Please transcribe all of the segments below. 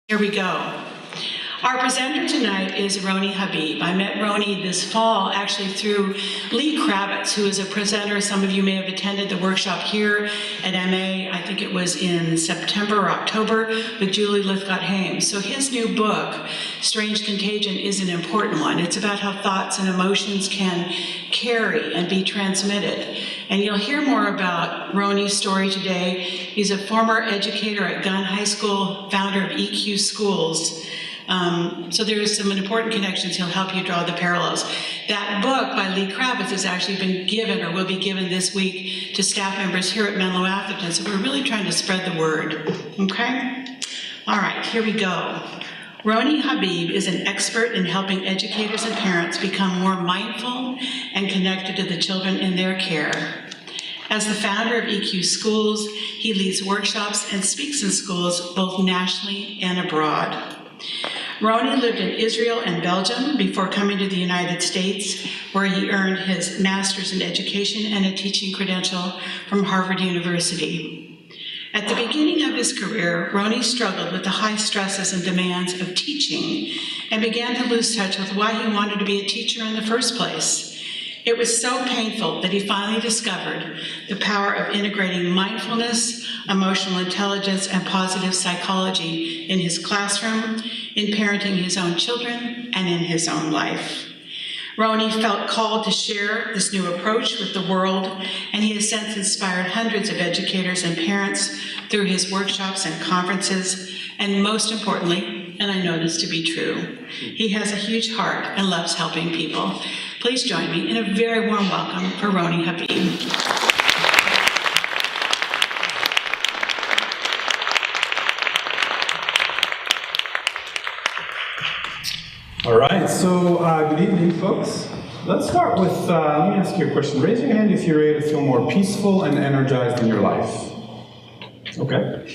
Here we go. Our presenter tonight is Roni Habib. I met Roni this fall actually through Lee Kravitz, who is a presenter. Some of you may have attended the workshop here at MA. I think it was in September or October with Julie Lythcott-Hames. So his new book, Strange Contagion, is an important one. It's about how thoughts and emotions can carry and be transmitted. And you'll hear more about Roni's story today. He's a former educator at Gunn High School, founder of EQ Schools. So there's some important connections. He'll help you draw the parallels. That book by Lee Kravitz has actually been given or will be given this week to staff members here at Menlo Atherton. So we're really trying to spread the word, okay? All right, here we go. Roni Habib is an expert in helping educators and parents become more mindful and connected to the children in their care. As the founder of EQ Schools, he leads workshops and speaks in schools both nationally and abroad. Roni lived in Israel and Belgium before coming to the United States, where he earned his master's in education and a teaching credential from Harvard University. At the beginning of his career, Roni struggled with the high stresses and demands of teaching and began to lose touch with why he wanted to be a teacher in the first place. It was so painful that he finally discovered the power of integrating mindfulness, emotional intelligence, and positive psychology in his classroom, in parenting his own children, and in his own life. Roni felt called to share this new approach with the world, and he has since inspired hundreds of educators and parents through his workshops and conferences, and most importantly, and I know this to be true, he has a huge heart and loves helping people. Please join me in a very warm welcome for Roni Habib. All right, so good evening, folks. Let's start with, let me ask you a question. Raise your hand if you're ready to feel more peaceful and energized in your life. Okay.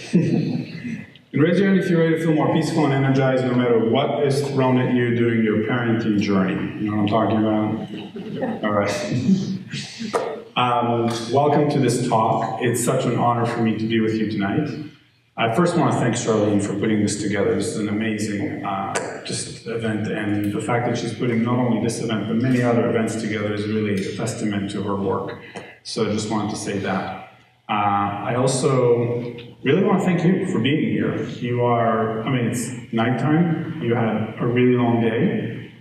And raise your hand if you're ready to feel more peaceful and energized no matter what is thrown at you during your parenting journey. You know what I'm talking about? All right. Welcome to this talk. It's such an honor for me to be with you tonight. I first want to thank Charlene for putting this together. This is an amazing just event, and the fact that she's putting not only this event, but many other events together is really a testament to her work. So I just wanted to say that. I also really want to thank you for being here. You are, I mean, it's nighttime. You had a really long day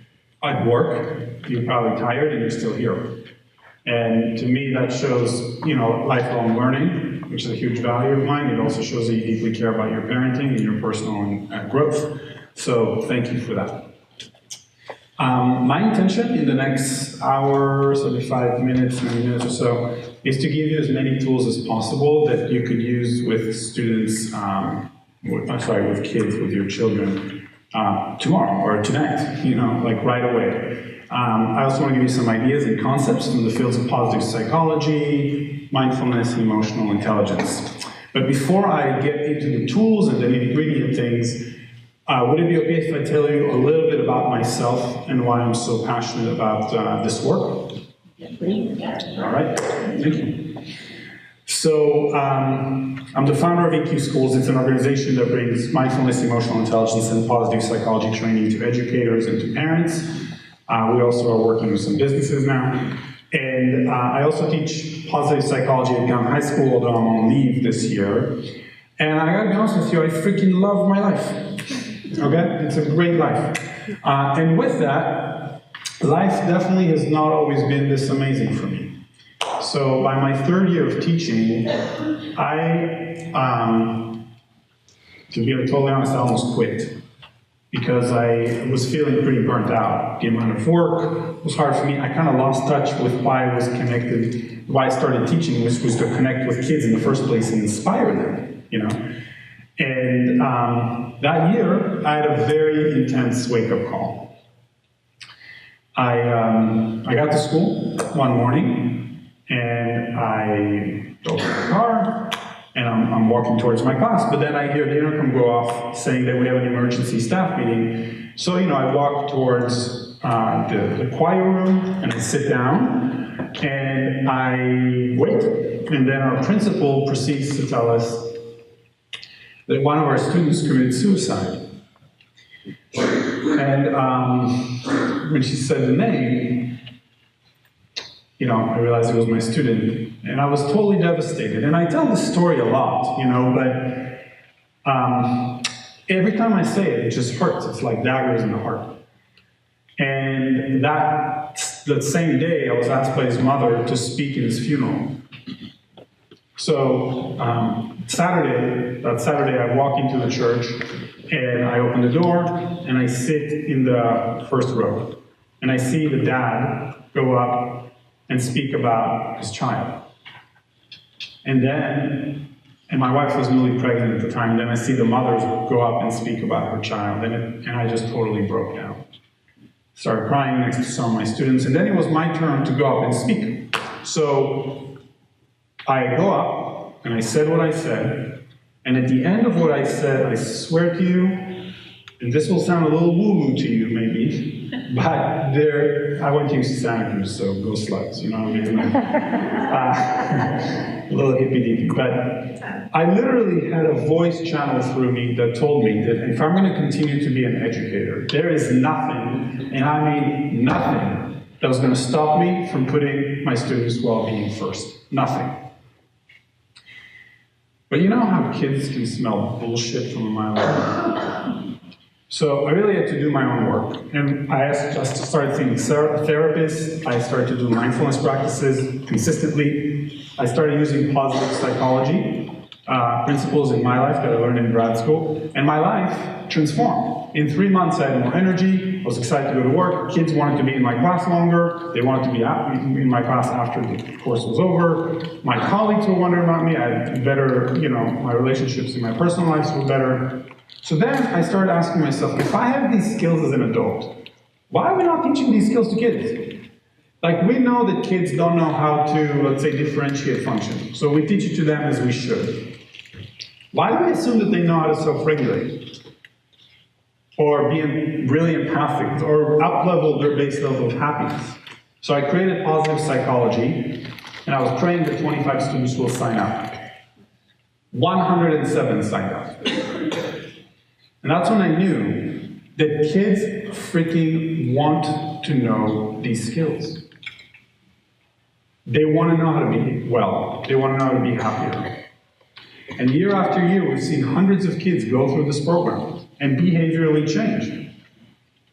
at work. You're probably tired and you're still here. And to me, that shows, you know, lifelong learning, which is a huge value of mine. It also shows that you deeply care about your parenting and your personal growth. So thank you for that. My intention in the next hour, 75 minutes, 90 minutes or so, is to give you as many tools as possible that you could use with students, with kids, with your children tomorrow or tonight, you know, like right away. I also want to give you some ideas and concepts from the fields of positive psychology, mindfulness, and emotional intelligence. But before I get into the tools and the nitty-gritty of things, would it be okay if I tell you a little bit about myself and why I'm so passionate about this work? All right, thank you. So, I'm the founder of EQ Schools. It's an organization that brings mindfulness, emotional intelligence, and positive psychology training to educators and to parents. We also are working with some businesses now. And I also teach positive psychology at Gunn High School, although I'm on leave this year. And I gotta be honest with you, I freaking love my life. Okay? It's a great life. And with that, life definitely has not always been this amazing for me. So by my third year of teaching, to be totally honest, I almost quit. Because I was feeling pretty burnt out. The amount of work was hard for me. I kind of lost touch with why I was connected, why I started teaching, which was to connect with kids in the first place and inspire them, you know. And that year, I had a very intense wake-up call. I got to school one morning, and I drove in my car, and I'm walking towards my class, but then I hear the intercom go off saying that we have an emergency staff meeting. So, you know, I walk towards the choir room, and I sit down, and I wait. And then our principal proceeds to tell us that one of our students committed suicide. And when she said the name, you know, I realized it was my student, and I was totally devastated. And I tell this story a lot, you know, but every time I say it, it just hurts. It's like daggers in the heart. And that same day, I was asked by his mother to speak in his funeral. So that Saturday, I walk into the church, and I open the door, and I sit in the first row. And I see the dad go up and speak about his child. And my wife was newly pregnant at the time, then I see the mothers go up and speak about her child, and I just totally broke down. Started crying next to some of my students, and then it was my turn to go up and speak. So I go up, and I said what I said, and at the end of what I said, I swear to you, and this will sound a little woo-woo to you maybe, but I went to Santa Cruz, so go slugs, you know what I mean? A little hippy-dippy, but I literally had a voice channel through me that told me that if I'm going to continue to be an educator, there is nothing, and I mean nothing, that was going to stop me from putting my students' well-being first. Nothing. But you know how kids can smell bullshit from a mile away? So I really had to do my own work. And I started seeing therapists. I started to do mindfulness practices consistently. I started using positive psychology principles in my life that I learned in grad school. And my life transformed. In 3 months, I had more energy. I was excited to go to work. Kids wanted to be in my class longer. They wanted to be in my class after the course was over. My colleagues were wondering about me. I had better, you know, my relationships in my personal lives were better. So then I started asking myself, if I have these skills as an adult, why are we not teaching these skills to kids? Like, we know that kids don't know how to, let's say, differentiate functions. So we teach it to them as we should. Why do we assume that they know how to self-regulate? Or be really empathic, or up-level their base level of happiness? So I created positive psychology, and I was praying that 25 students will sign up. 107 signed up. And that's when I knew that kids freaking want to know these skills. They want to know how to be well. They want to know how to be happier. And year after year, we've seen hundreds of kids go through this program and behaviorally change,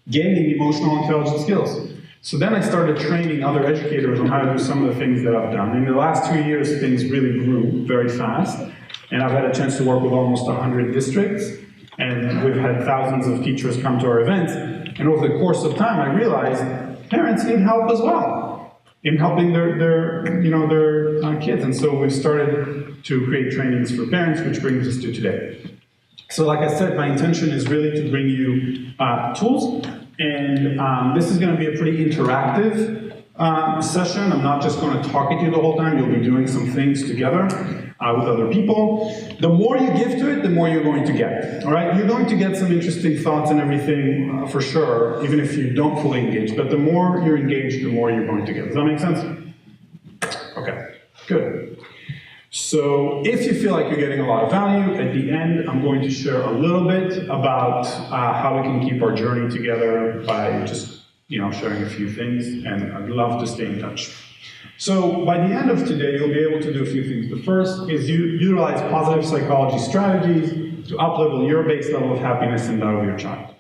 gaining emotional intelligence skills. So then I started training other educators on how to do some of the things that I've done. In the last 2 years, things really grew very fast. And I've had a chance to work with almost 100 districts. And we've had thousands of teachers come to our events. And over the course of time, I realized parents need help as well in helping their kids. And so we've started to create trainings for parents, which brings us to today. So like I said, my intention is really to bring you tools. And this is going to be a pretty interactive session. I'm not just going to talk at you the whole time. You'll be doing some things together with other people. The more you give to it, the more you're going to get. All right? You're going to get some interesting thoughts and everything for sure, even if you don't fully engage. But the more you're engaged, the more you're going to get. Does that make sense? Okay, good. So if you feel like you're getting a lot of value, at the end, I'm going to share a little bit about how we can keep our journey together by just, sharing a few things, and I'd love to stay in touch. So by the end of today, you'll be able to do a few things. The first is utilize positive psychology strategies to up-level your base level of happiness and that of your child.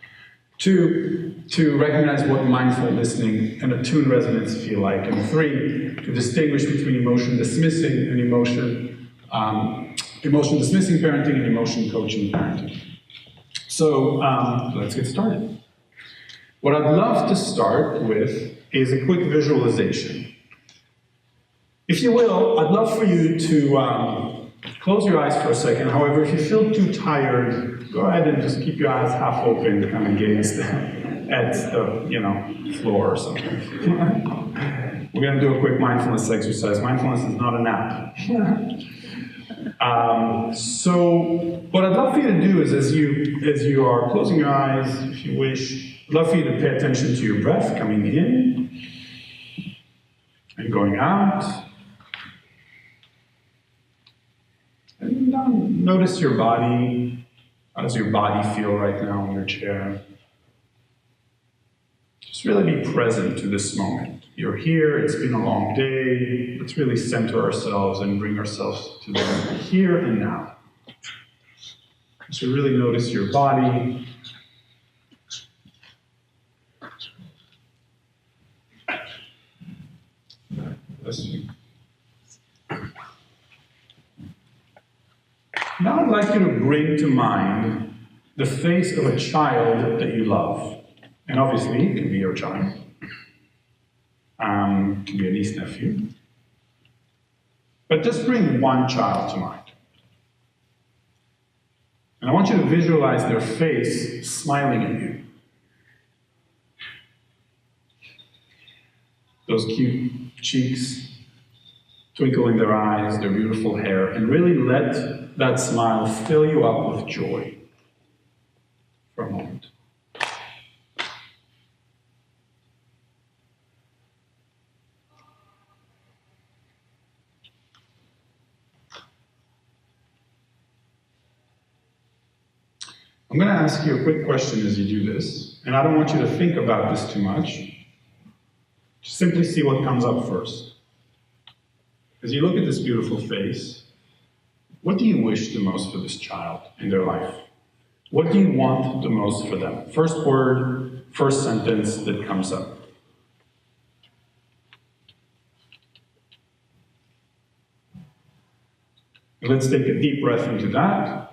Two, to recognize what mindful listening and attuned resonance feel like. And three, to distinguish between emotion dismissing and emotion dismissing parenting and emotion coaching parenting. So let's get started. What I'd love to start with is a quick visualization. If you will, I'd love for you to close your eyes for a second. However, if you feel too tired, go ahead and just keep your eyes half open, kind of gaze at the floor or something. We're going to do a quick mindfulness exercise. Mindfulness is not a nap. So what I'd love for you to do is, as you are closing your eyes, if you wish, I'd love for you to pay attention to your breath coming in and going out. And notice your body. How does your body feel right now in your chair? Just really be present to this moment. You're here, it's been a long day. Let's really center ourselves and bring ourselves to the here and now. So really notice your body. Bless you. Now I'd like you to bring to mind the face of a child that you love. And obviously, it can be your child. It can be a niece, nephew. But just bring one child to mind. And I want you to visualize their face smiling at you. Those cute cheeks, twinkle in their eyes, their beautiful hair, and really let that smile fill you up with joy for a moment. I'm going to ask you a quick question as you do this, and I don't want you to think about this too much. Just simply see what comes up first. As you look at this beautiful face, what do you wish the most for this child in their life? What do you want the most for them? First word, first sentence that comes up. Let's take a deep breath into that.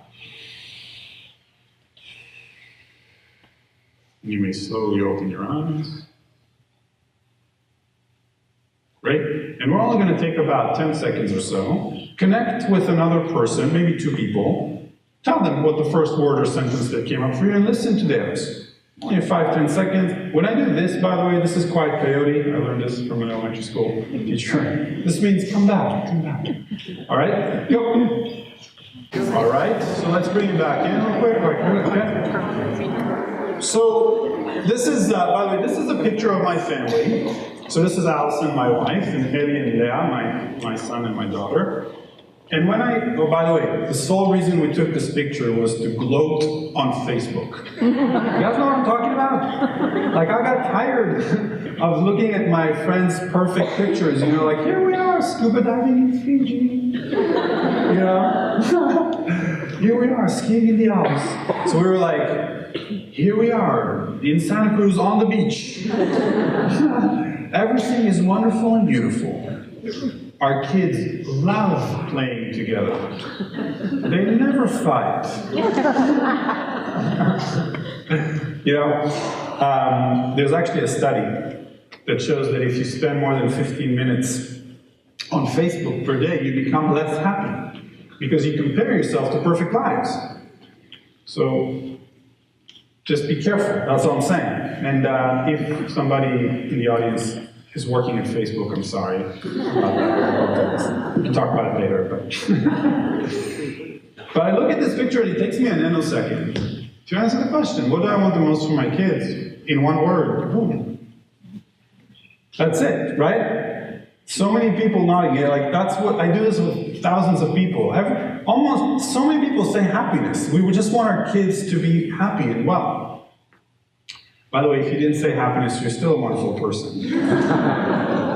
You may slowly open your eyes. Great. And we're only going to take about 10 seconds or so. Connect with another person, maybe two people. Tell them what the first word or sentence that came up for you and listen to theirs. Only 5-10 seconds. When I do this, by the way, this is quite peyote. I learned this from an elementary school teacher. This means come back, come back. All right? Go. All right. So let's bring it back in real quick. Okay? So this is, by the way, this is a picture of my family. So this is Allison, my wife, and Eli and Leah, my son and my daughter. And when oh, by the way, the sole reason we took this picture was to gloat on Facebook. You guys know what I'm talking about? Like, I got tired of looking at my friends' perfect pictures, you know, like, here we are, scuba diving in Fiji. You know? Here we are, skiing in the Alps. So we were like, here we are, in Santa Cruz on the beach. Everything is wonderful and beautiful. Our kids love playing together. They never fight. You know, there's actually a study that shows that if you spend more than 15 minutes on Facebook per day, you become less happy because you compare yourself to perfect lives. So just be careful, that's all I'm saying. And if somebody in the audience is working at Facebook, I'm sorry about that. We can talk about it later. But I look at this picture and it takes me a nanosecond to answer the question, what do I want the most for my kids? In one word, boom. That's it, right? So many people nodding, like that's what, I do this with thousands of people. Almost so many people say happiness. We would just want our kids to be happy and well. By the way, if you didn't say happiness, you're still a wonderful person.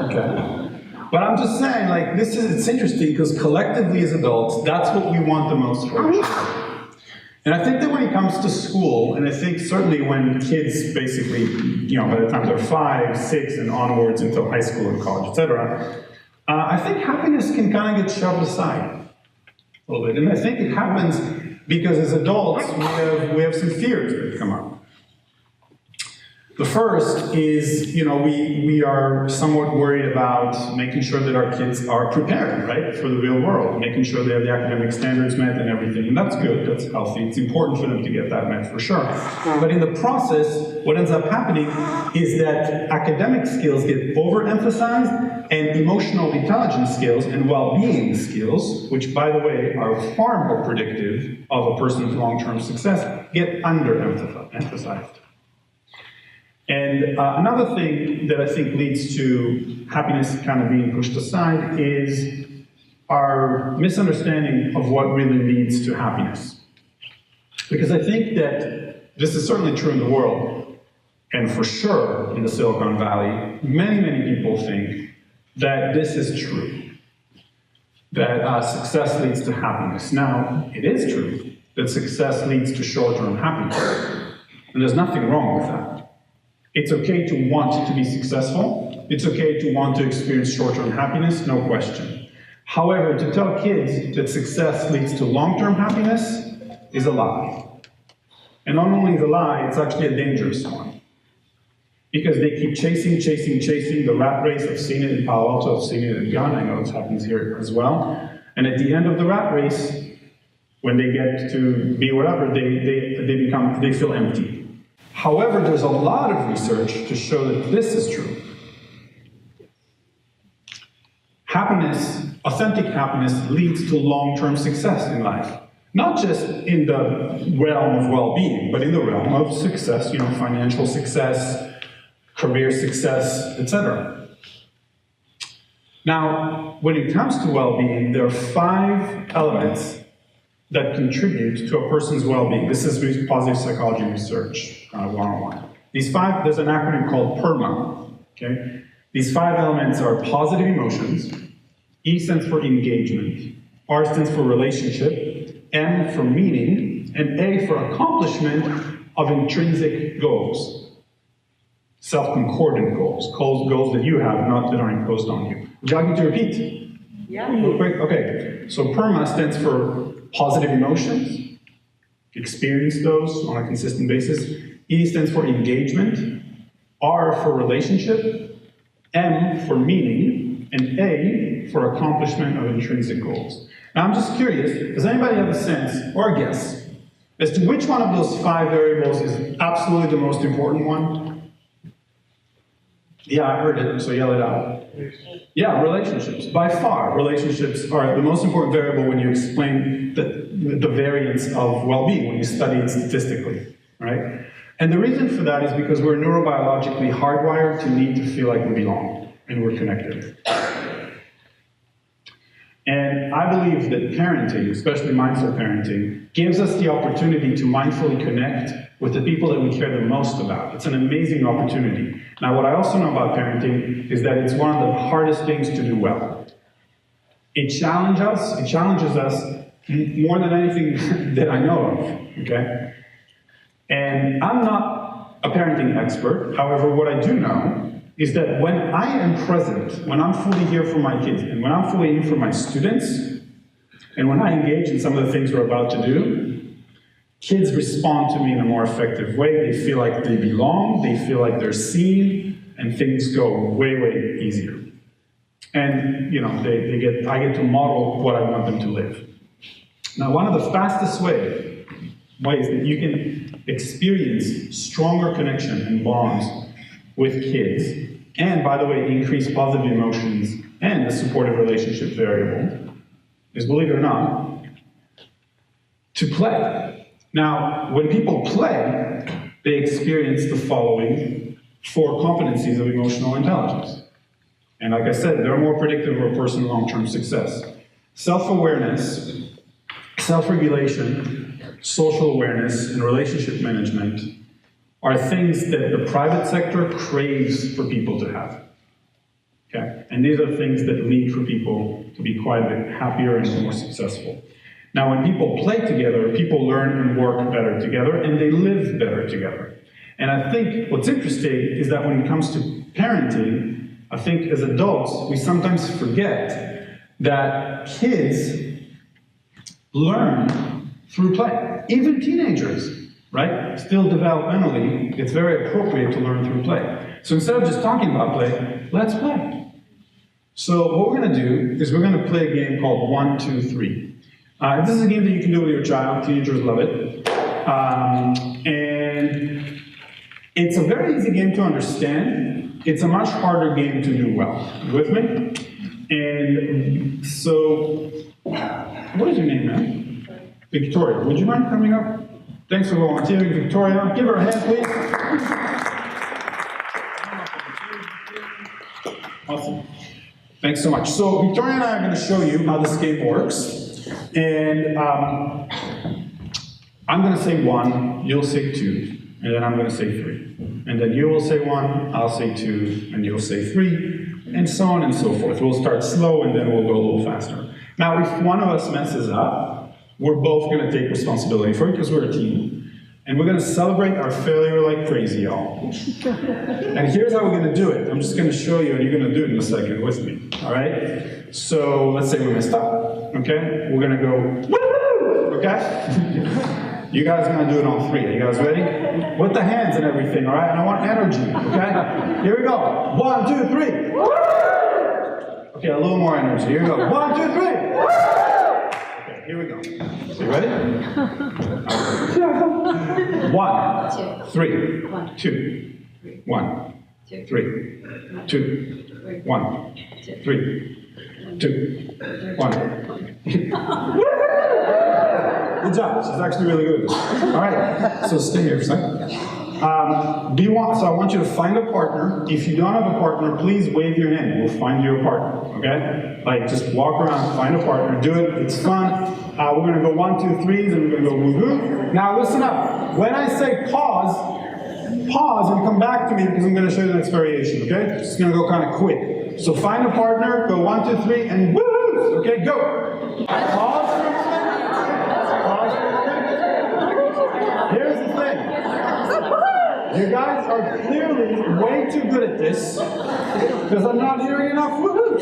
Okay. But I'm just saying, like, it's interesting because collectively as adults, that's what we want the most for our children. And I think that when it comes to school, and I think certainly when kids basically, you know, by the time they're 5, 6, and onwards until high school and college, etc., I think happiness can kind of get shoved aside a little bit. And I think it happens because as adults, we have some fears that come up. The first is, you know, we are somewhat worried about making sure that our kids are prepared, right, for the real world, making sure they have the academic standards met and everything, and that's good, that's healthy, it's important for them to get that met for sure. But in the process, what ends up happening is that academic skills get overemphasized and emotional intelligence skills and well-being skills, which by the way are far more predictive of a person's long-term success, get underemphasized. And another thing that I think leads to happiness kind of being pushed aside is our misunderstanding of what really leads to happiness. Because I think that this is certainly true in the world. and for sure in the Silicon Valley, many people think that this is true, that success leads to happiness. Now, it is true that success leads to short-term happiness, and there's nothing wrong with that. It's okay to want to be successful. It's okay to want to experience short-term happiness, no question. However, to tell kids that success leads to long-term happiness is a lie. And not only is a lie, it's actually a dangerous one. Because they keep chasing the rat race. I've seen it in Palo Alto, I've seen it in Ghana, I know it happens here as well. And at the end of the rat race, when they get to be whatever, they feel empty. However, there's a lot of research to show that this is true. Happiness, authentic happiness, leads to long-term success in life. Not just in the realm of well-being, but in the realm of success, financial success, career success, etc. Now, when it comes to well-being, there are 5 elements that contribute to a person's well-being. This is positive psychology research, 101. There's an acronym called PERMA, okay? These 5 elements are positive emotions, E stands for engagement, R stands for relationship, M for meaning, and A for accomplishment of intrinsic goals. Self-concordant goals, goals that you have, not that are imposed on you. Would you like me to repeat? Yeah. Real quick? Okay. So PERMA stands for positive emotions. Experience those on a consistent basis. E stands for engagement. R for relationship. M for meaning. And A for accomplishment of intrinsic goals. Now I'm just curious, does anybody have a sense or a guess as to which one of those 5 variables is absolutely the most important one? Yeah, I heard it, so yell it out. Yeah, relationships. By far, relationships are the most important variable when you explain the variance of well-being, when you study it statistically, right? And the reason for that is because we're neurobiologically hardwired to need to feel like we belong and we're connected. And I believe that parenting, especially mindful parenting, gives us the opportunity to mindfully connect with the people that we care the most about. It's an amazing opportunity. Now, what I also know about parenting is that it's one of the hardest things to do well. It challenges us more than anything that I know of, okay? And I'm not a parenting expert. However, what I do know is that when I am present, when I'm fully here for my kids, and when I'm fully in for my students, and when I engage in some of the things we're about to do, kids respond to me in a more effective way. They feel like they belong, they feel like they're seen, and things go way easier. And I get to model what I want them to live. Now, one of the fastest ways that you can experience stronger connection and bonds with kids, and by the way, increase positive emotions and the supportive relationship variable, is, believe it or not, to play. Now, when people play, they experience the following 4 competencies of emotional intelligence. And like I said, they're more predictive of a person's long-term success. Self-awareness, self-regulation, social awareness, and relationship management are things that the private sector craves for people to have. Okay? And these are things that lead for people to be quite a bit happier and more successful. Now, when people play together, people learn and work better together, and they live better together. And I think what's interesting is that when it comes to parenting, I think as adults, we sometimes forget that kids learn through play. Even teenagers. Right? Still developmentally, it's very appropriate to learn through play. So instead of just talking about play, let's play. So what we're going to do is we're going to play a game called 1, 2, 3. This is a game that you can do with your child. Teenagers love it. And it's a very easy game to understand. It's a much harder game to do well. You with me? And so, what is your name, man? Victoria. Would you mind coming up? Thanks for volunteering, Victoria. Give her a hand, please. Awesome. Thanks so much. So Victoria and I are going to show you how this game works. And I'm going to say 1, you'll say 2. and then I'm going to say 3. And then you will say 1, I'll say 2, and you'll say 3, and so on and so forth. We'll start slow, and then we'll go a little faster. Now, if one of us messes up, we're both going to take responsibility for it, because we're a team. And we're going to celebrate our failure like crazy, y'all. And here's how we're going to do it. I'm just going to show you, and you're going to do it in a second with me. All right? So let's say we messed up. Okay? We're going to go, woo! Okay? You guys are going to do it on 3. Are you guys ready? With the hands and everything, all right? And I want energy. Okay? Here we go. 1, 2, 3. Okay, a little more energy. Here we go. 1, 2, 3. Okay, here we go. You ready? 1, 3, 2, 1, 3, 2, 1, 3, 2, 1. Good job. She's actually really good. All right. So stay here for a second. So I want you to find a partner. If you don't have a partner, please wave your hand. We'll find you a partner. Okay? Like just walk around, find a partner, do it. It's fun. We're going to go 1, 2, 3s, and we're going to go woohoo. Now listen up. When I say pause and come back to me because I'm going to show you the next variation. Okay? It's going to go kind of quick. So find a partner. Go 1, 2, 3, and woohoo. Okay? Go. Pause for a moment. Here's the thing. You guys are clearly way too good at this because I'm not hearing enough woohoos.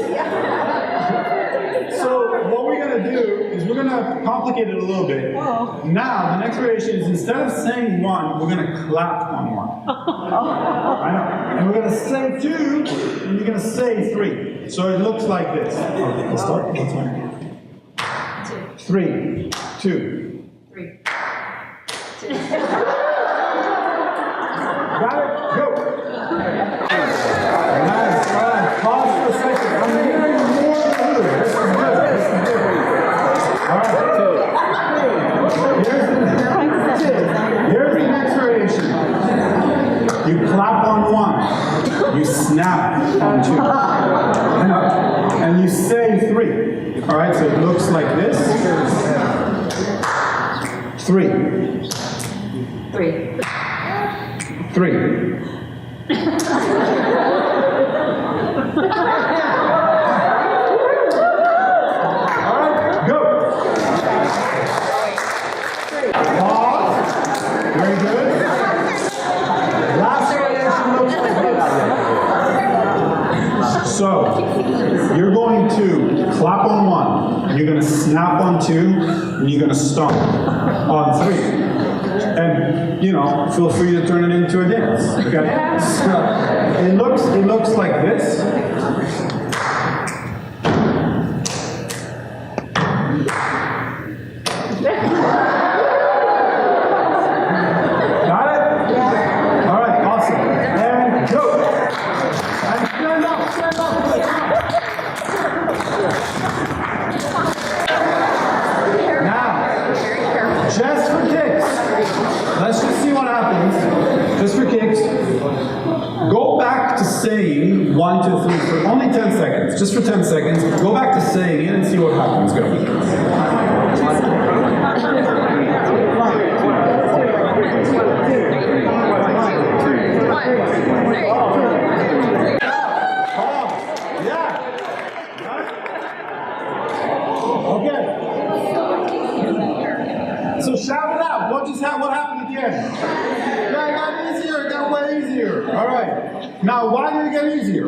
So what we're going to do is we're going to complicate it a little bit. Now, the next variation is instead of saying 1, we're going to clap on 1. I know. And we're going to say 2, and you're going to say 3. So it looks like this. Okay, let's start. 3, 2. 3. Got it? Go! Nice, all right. Pause for a second. I'm hearing more blue. This is good. All right. Here's the next variation. You clap on 1. You snap on 2. And you say 3. All right, so it looks like this. 3. 3. 3. All right, go. Pause. Very good. Last variation looks like this. So, you're going to clap on 1, you're going to snap on 2, and you're going to stomp on 3. And, feel free to turn it into a dance. Okay? So, it looks like this. Got it? All right, awesome. And go. And stand up, stand up. Now, just for kicks. Let's just see what happens. Just for kicks. Go back to saying 1, 2, 3 for only 10 seconds. Just for 10 seconds. Go back to saying it and see what happens. Go. Okay. So shout it out. What happened at the end? Yeah, it got easier. It got way easier. All right. Now, why did it get easier?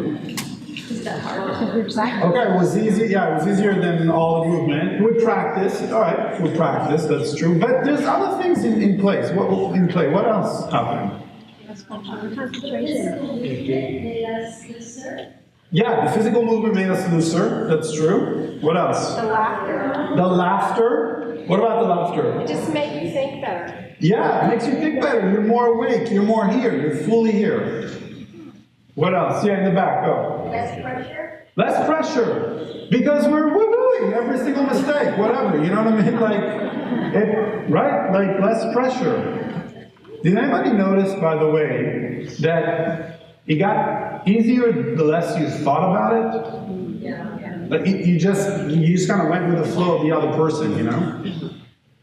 Okay, it was easy. Yeah, it was easier than all the movement. We practiced. All right, we practiced. That's true. But there's other things in place. What else happened? Yeah, the physical movement made us looser. That's true. What else? The laughter. The laughter? What about the laughter? It just makes you think better. Yeah, it makes you think better. You're more awake. You're more here. You're fully here. What else? Yeah, in the back. Go. Less pressure. Less pressure. Because we're woohooing every single mistake. Whatever. You know what I mean? Right? Like less pressure. Did anybody notice, by the way, that it got easier the less you thought about it? Yeah. Like you just kind of went with the flow of the other person, you know?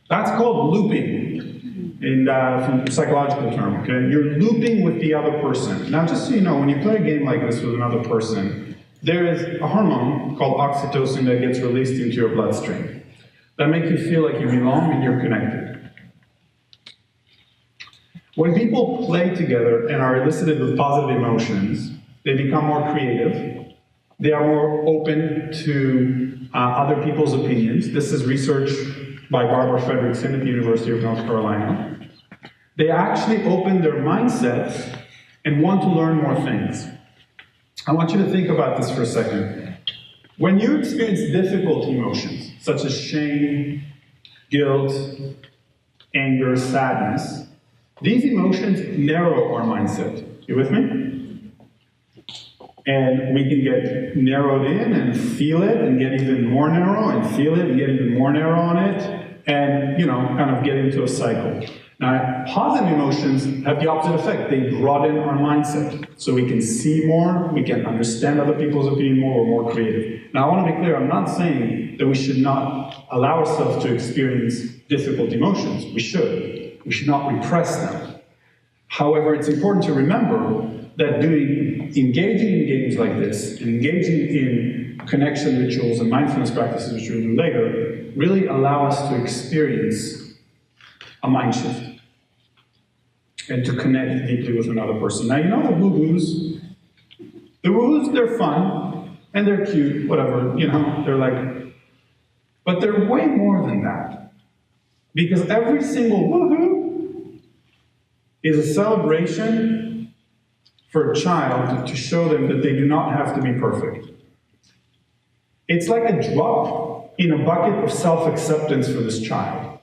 That's called looping. from a psychological term, okay? You're looping with the other person. Now, just so you know, when you play a game like this with another person, there is a hormone called oxytocin that gets released into your bloodstream that makes you feel like you belong and you're connected. When people play together and are elicited with positive emotions, they become more creative. They are more open to other people's opinions. This is research by Barbara Fredrickson at the University of North Carolina. They actually open their mindsets and want to learn more things. I want you to think about this for a second. When you experience difficult emotions, such as shame, guilt, anger, sadness, these emotions narrow our mindset. You with me? And we can get narrowed in and feel it and get even more narrow and feel it and get even more narrow on it and, kind of get into a cycle. Now, positive emotions have the opposite effect. They broaden our mindset. So we can see more, we can understand other people's opinion more, we're more creative. Now, I want to be clear, I'm not saying that we should not allow ourselves to experience difficult emotions. We should. We should not repress them. However, it's important to remember that engaging in games like this, engaging in connection rituals and mindfulness practices, which we'll do later, really allow us to experience a mind shift and to connect deeply with another person. Now, you know the woo-woos? The woo-woos, they're fun and they're cute, whatever, they're like, but they're way more than that. Because every single woo-hoo is a celebration for a child to show them that they do not have to be perfect. It's like a drop in a bucket of self-acceptance for this child.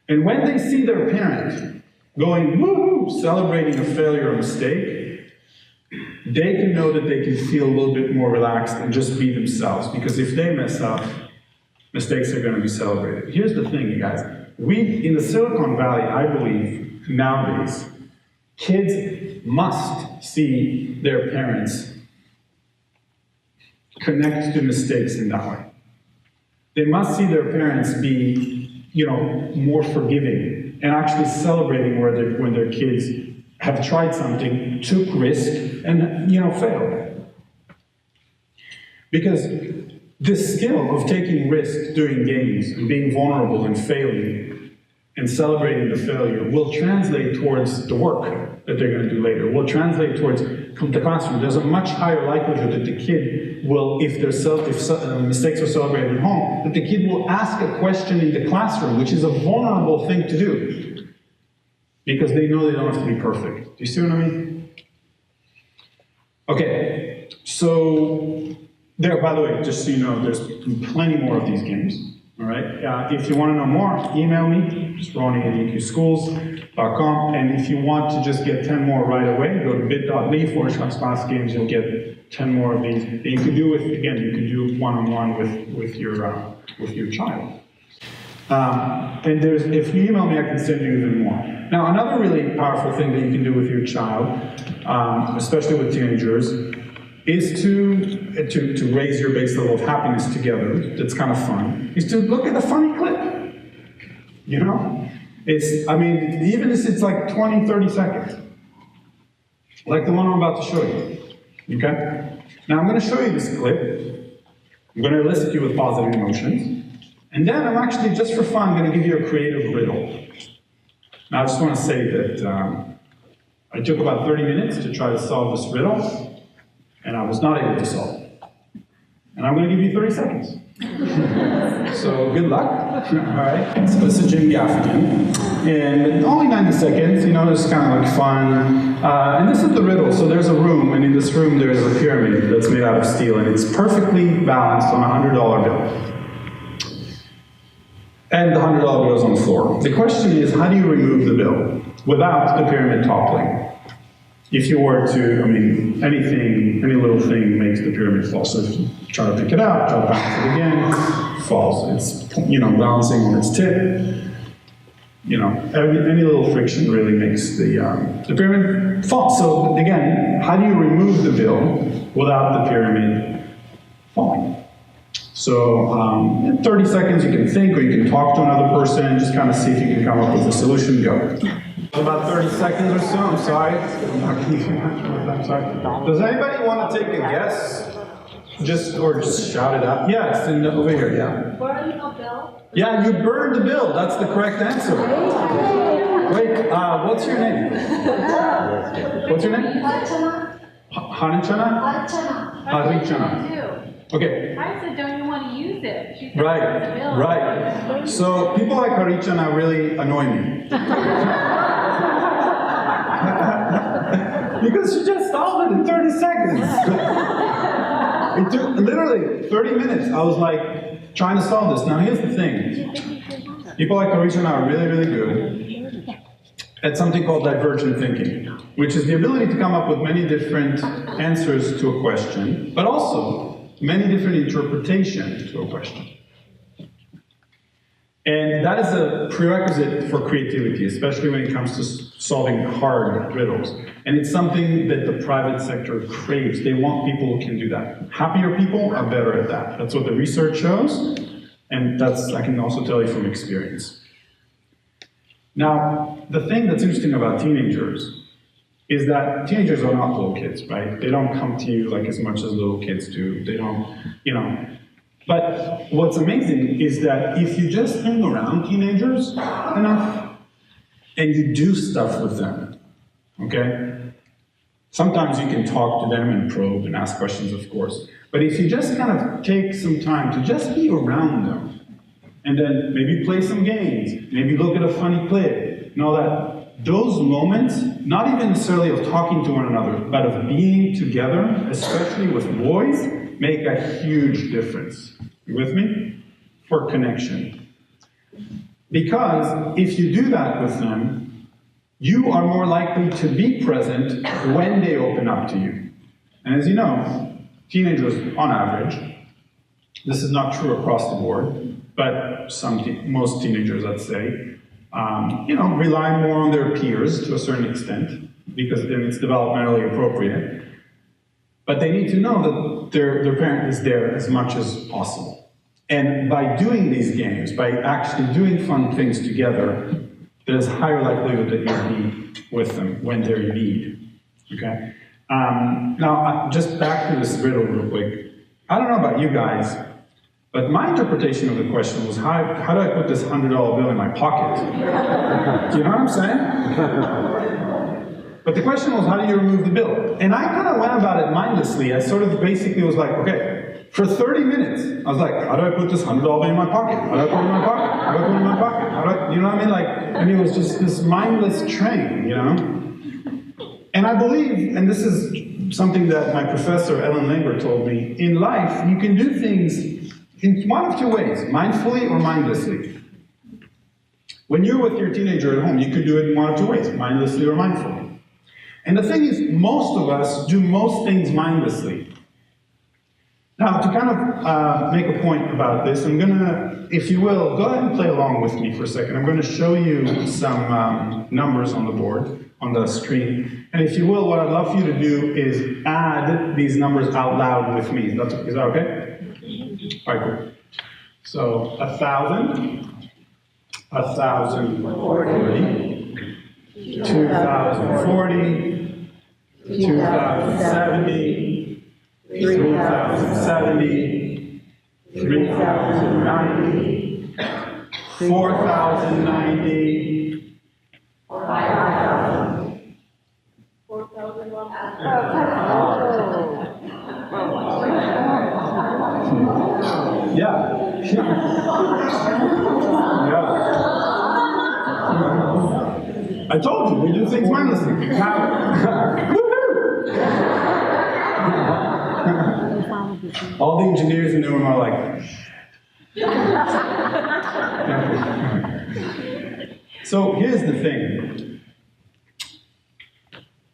And when they see their parent going, woo-hoo, celebrating a failure or mistake, they can know that they can feel a little bit more relaxed and just be themselves. Because if they mess up, mistakes are going to be celebrated. Here's the thing, you guys. In the Silicon Valley, I believe, nowadays, kids must see their parents connect to mistakes in that way. They must see their parents be, more forgiving and actually celebrating when their kids have tried something, took risk, and, failed. Because this skill of taking risks during games and being vulnerable and failing and celebrating the failure will translate towards the work that they're going to do later, will translate towards the classroom. There's a much higher likelihood that the kid will, if mistakes are celebrated at home, that the kid will ask a question in the classroom, which is a vulnerable thing to do, because they know they don't have to be perfect. Do you see what I mean? Okay, so by the way, just so you know, there's plenty more of these games. All right. If you want to know more, email me, just Roni at eqschools.com. And if you want to just get 10 more right away, go to bit.ly/class games. You'll get 10 more of these. And you can do you can do one-on-one with your child. And if you email me, I can send you even more. Now, another really powerful thing that you can do with your child, especially with teenagers, is to raise your base level of happiness together. That's kind of fun. Is to look at a funny clip. Even if it's like 20, 30 seconds. Like the one I'm about to show you. Okay? Now I'm going to show you this clip. I'm going to elicit you with positive emotions. And then I'm actually, just for fun, going to give you a creative riddle. Now I just want to say that I took about 30 minutes to try to solve this riddle. And I was not able to solve it. And I'm going to give you 30 seconds. So good luck. All right. So this is Jim Gaffigan. And only 90 seconds, it's kind of like fun. And this is the riddle. So there's a room, and in this room there is a pyramid that's made out of steel, and it's perfectly balanced on a $100 bill. And the $100 bill is on the floor. The question is, how do you remove the bill without the pyramid toppling? If you were to, any little thing makes the pyramid fall. So if you try to pick it up, try to balance it again, it falls. It's, balancing on its tip. Any little friction really makes the pyramid fall. So again, how do you remove the bill without the pyramid falling? So So in 30 seconds you can think or you can talk to another person and just kind of see if you can come up with a solution. Go. About 30 seconds or so, I'm sorry. I'm sorry. Does anybody want to take a guess? Just shout it out. Yes, over here, yeah. Burn a bill. Yeah, you burned the bill. That's the correct answer. Wait, what's your name? What's your name? Archana. Harichana? Archana. Harichana. Okay. I said, don't you want to use it? She said, Right, "It's a bill." right. So people like Harichana really annoy me. Because she just solved it in 30 seconds. It took literally 30 minutes. I was like trying to solve this. Now here's the thing. People like Harichana are really, really good at something called divergent thinking, which is the ability to come up with many different answers to a question, but also many different interpretations to a question. And that is a prerequisite for creativity, especially when it comes to solving hard riddles. And it's something that the private sector craves. They want people who can do that. Happier people are better at that. That's what the research shows, and that's, I can also tell you from experience. Now, the thing that's interesting about teenagers is that teenagers are not little kids, right? They don't come to you like as much as little kids do. They don't, But what's amazing is that if you just hang around teenagers enough and you do stuff with them, okay? Sometimes you can talk to them and probe and ask questions, of course. But if you just kind of take some time to just be around them, and then maybe play some games, maybe look at a funny clip, and all that, those moments, not even necessarily of talking to one another, but of being together, especially with boys, make a huge difference. You with me? For connection. Because if you do that with them, you are more likely to be present when they open up to you. And as you know, teenagers, on average, this is not true across the board, but most teenagers, I'd say, rely more on their peers to a certain extent, because then it's developmentally appropriate. But they need to know that their parent is there as much as possible. And by doing these games, by actually doing fun things together, there's a higher likelihood that you'll be with them when they're in need. Okay? Now, just back to this riddle real quick. I don't know about you guys, but my interpretation of the question was, how do I put this $100 bill in my pocket? Do you know what I'm saying? But the question was, how do you remove the bill? And I kind of went about it mindlessly. I sort of basically was like, okay, for 30 minutes, I was like, how do I put this $100 bill in my pocket? How do I put it in my pocket? How do I put it in my pocket? You know what I mean? And it was just this mindless train, And I believe, and this is something that my professor, Ellen Langer, told me, in life, you can do things in one of two ways, mindfully or mindlessly. When you're with your teenager at home, you could do it in one of two ways, mindlessly or mindfully. And the thing is, most of us do most things mindlessly. Now, to kind of make a point about this, I'm going to, if you will, go ahead and play along with me for a second. I'm going to show you some numbers on the board, on the screen. And if you will, what I'd love for you to do is add these numbers out loud with me. Is that okay? All right, cool. So, 1,000, 1,040, 2,040, 2,070, 3,070, 3,090, 4,090, 4,000. Yeah. I told you, we do things mindlessly. All the engineers in the room are like, So here's the thing.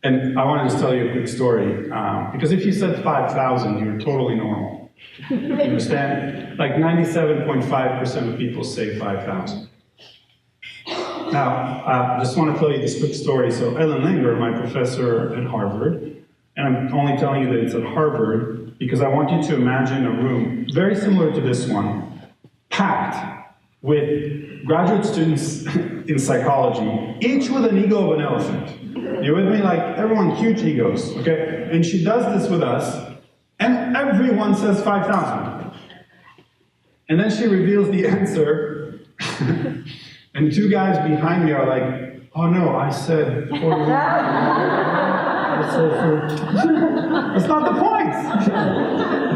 And I want to just tell you a quick story. Because if you said 5,000, you're totally normal. You understand? Like 97.5% of people say 5,000. Now, I just want to tell you this quick story. So Ellen Langer, my professor at Harvard, and I'm only telling you that it's at Harvard because I want you to imagine a room very similar to this one, packed with graduate students in psychology, each with an ego of an elephant. You with me? Like, everyone, huge egos, okay? And she does this with us, and everyone says 5,000. And then she reveals the answer, and two guys behind me are like, oh no, I said 41. That's not the point,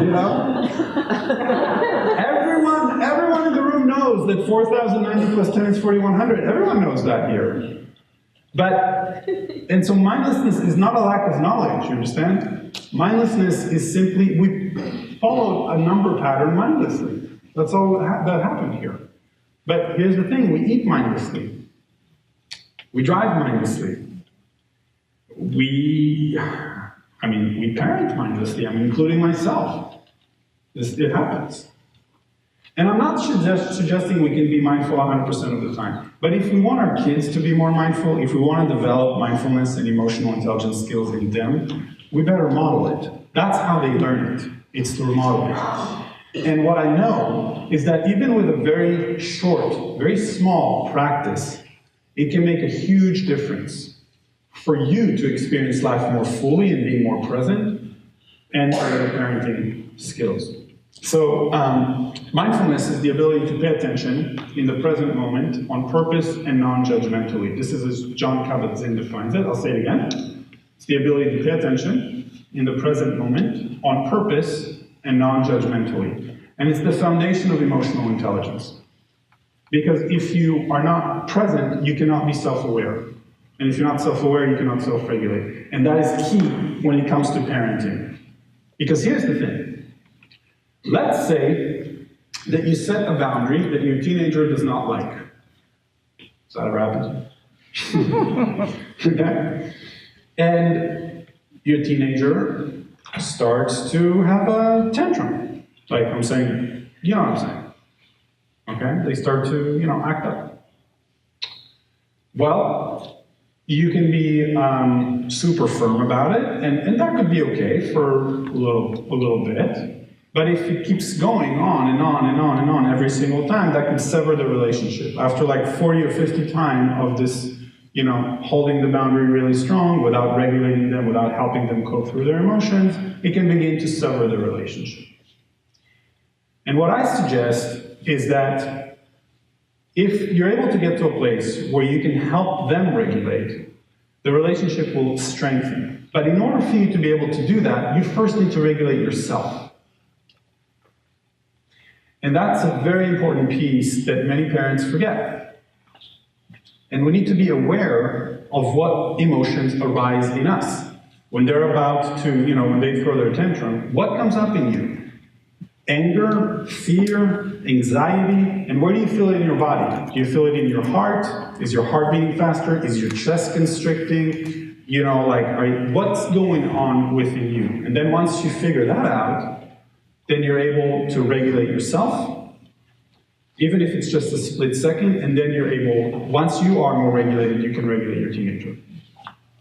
you know? Everyone in the room knows that 4,090 plus 10 is 4,100. Everyone knows that here. And so mindlessness is not a lack of knowledge, you understand? Mindlessness is simply, we follow a number pattern mindlessly. That's all that happened here. But here's the thing, we eat mindlessly. We drive mindlessly. We parent mindlessly, including myself. It happens. And I'm not suggesting we can be mindful 100% of the time. But if we want our kids to be more mindful, if we want to develop mindfulness and emotional intelligence skills in them, we better model it. That's how they learn it. It's through modeling. And what I know is that even with a very short, very small practice, it can make a huge difference for you to experience life more fully and being more present, and for your parenting skills. So mindfulness is the ability to pay attention in the present moment on purpose and non-judgmentally. This is as John Kabat-Zinn defines it. I'll say it again. It's the ability to pay attention in the present moment on purpose and non-judgmentally. And it's the foundation of emotional intelligence. Because if you are not present, you cannot be self-aware. And if you're not self-aware, you cannot self-regulate. And that is key when it comes to parenting. Because here's the thing. Let's say that you set a boundary that your teenager does not like. Does that ever happen to you? Okay? And your teenager starts to have a tantrum. Like I'm saying, you know what I'm saying. Okay? They start to, act up. Well, you can be super firm about it, and that could be okay for a little bit. But if it keeps going on and on and on and on every single time, that could sever the relationship. After like 40 or 50 times of this, holding the boundary really strong, without regulating them, without helping them cope through their emotions, it can begin to sever the relationship. And what I suggest is that if you're able to get to a place where you can help them regulate, the relationship will strengthen. But in order for you to be able to do that, you first need to regulate yourself. And that's a very important piece that many parents forget. And we need to be aware of what emotions arise in us. When they're about to, when they throw their tantrum, what comes up in you? Anger, fear, anxiety, and where do you feel it in your body? Do you feel it in your heart? Is your heart beating faster? Is your chest constricting? What's going on within you? And then once you figure that out, then you're able to regulate yourself, even if it's just a split second, and then you're able, once you are more regulated, you can regulate your teenager.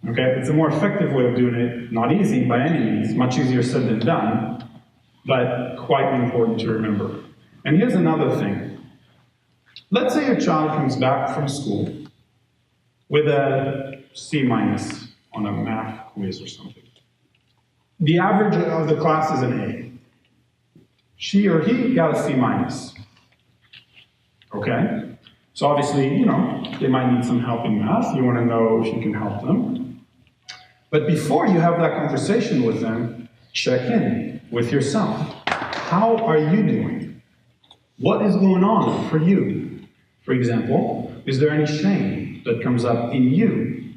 Okay? It's a more effective way of doing it, not easy by any means, much easier said than done, but quite important to remember. And here's another thing. Let's say your child comes back from school with a C- on a math quiz or something. The average of the class is an A. She or he got a C-. Okay? So obviously, they might need some help in math. You want to know if you can help them. But before you have that conversation with them, check in with yourself. How are you doing? What is going on for you? For example, is there any shame that comes up in you,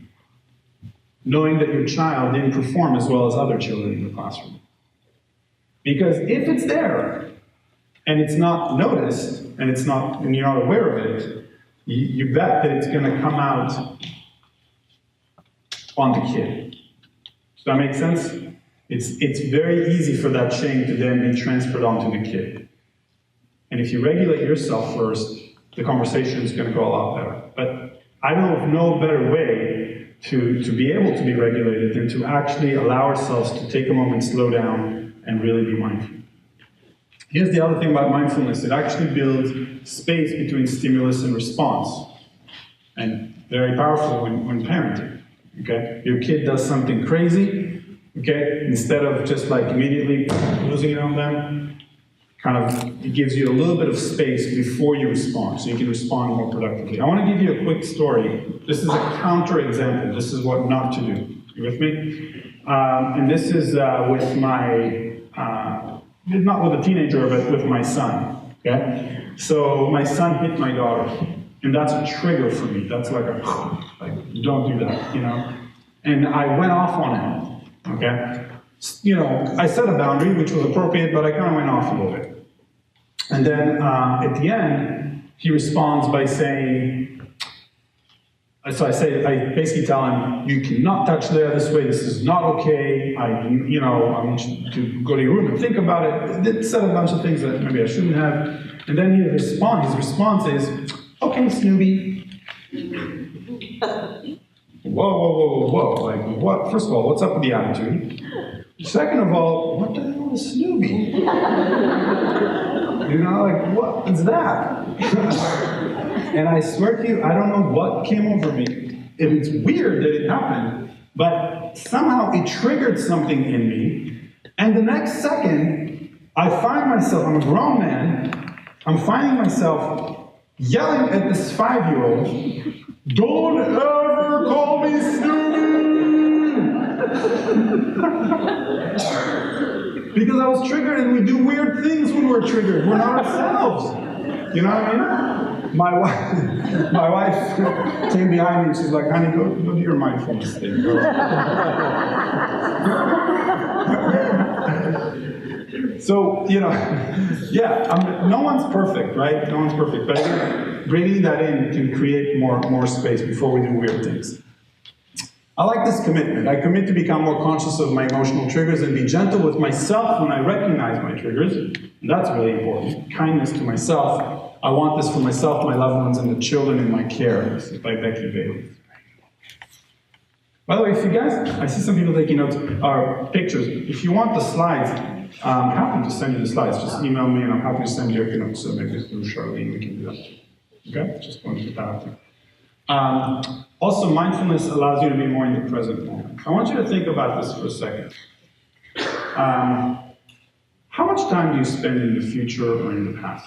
knowing that your child didn't perform as well as other children in the classroom? Because if it's there, and it's not noticed, and you're not aware of it, you bet that it's going to come out on the kid. Does that make sense? It's very easy for that shame to then be transferred onto the kid. And if you regulate yourself first, the conversation is going to go a lot better. But I know of no better way to be able to be regulated than to actually allow ourselves to take a moment, slow down, and really be mindful. Here's the other thing about mindfulness. It actually builds space between stimulus and response. And very powerful when parenting, okay? Your kid does something crazy, okay? Instead of just like immediately losing it on them, kind of, it gives you a little bit of space before you respond, so you can respond more productively. I want to give you a quick story. This is a counter-example. This is what not to do. You with me? And this is with my, not with a teenager, but with my son, okay? So my son hit my daughter, and that's a trigger for me. That's like don't do that, you know? And I went off on him, okay? You know, I set a boundary, which was appropriate, but I kind of went off a little bit. And then at the end, he responds by saying, I basically tell him, you cannot touch there this way, this is not okay, I want you to go to your room and think about it. Said a bunch of things that maybe I shouldn't have. And then his response is, okay, Snoopy. Whoa. Like, what? First of all, what's up with the attitude? Second of all, what the hell is Snoopy? You know, like, what is that? And I swear to you, I don't know what came over me. It's weird that it happened, but somehow it triggered something in me. And the next second, I find myself, I'm a grown man, I'm finding myself yelling at this 5-year-old, don't ever call me Snoopy! Because I was triggered, and we do weird things when we're triggered. We're not ourselves. You know what I mean? My wife came behind me and she's like, honey, go do your mindfulness thing. So, you know, yeah, no one's perfect, right? No one's perfect. But again, bringing that in can create more space before we do weird things. I like this commitment. I commit to become more conscious of my emotional triggers and be gentle with myself when I recognize my triggers. And that's really important. Kindness to myself. I want this for myself, my loved ones, and the children in my care. This is by Becky Bailey. By the way, if you guys, I see some people taking notes, or pictures. If you want the slides, I'm happy to send you the slides. Just email me and I'm happy to send you notes. So maybe through Charlene, we can do that. Okay? Just wanted to put that out there. Also, mindfulness allows you to be more in the present moment. I want you to think about this for a second. How much time do you spend in the future or in the past?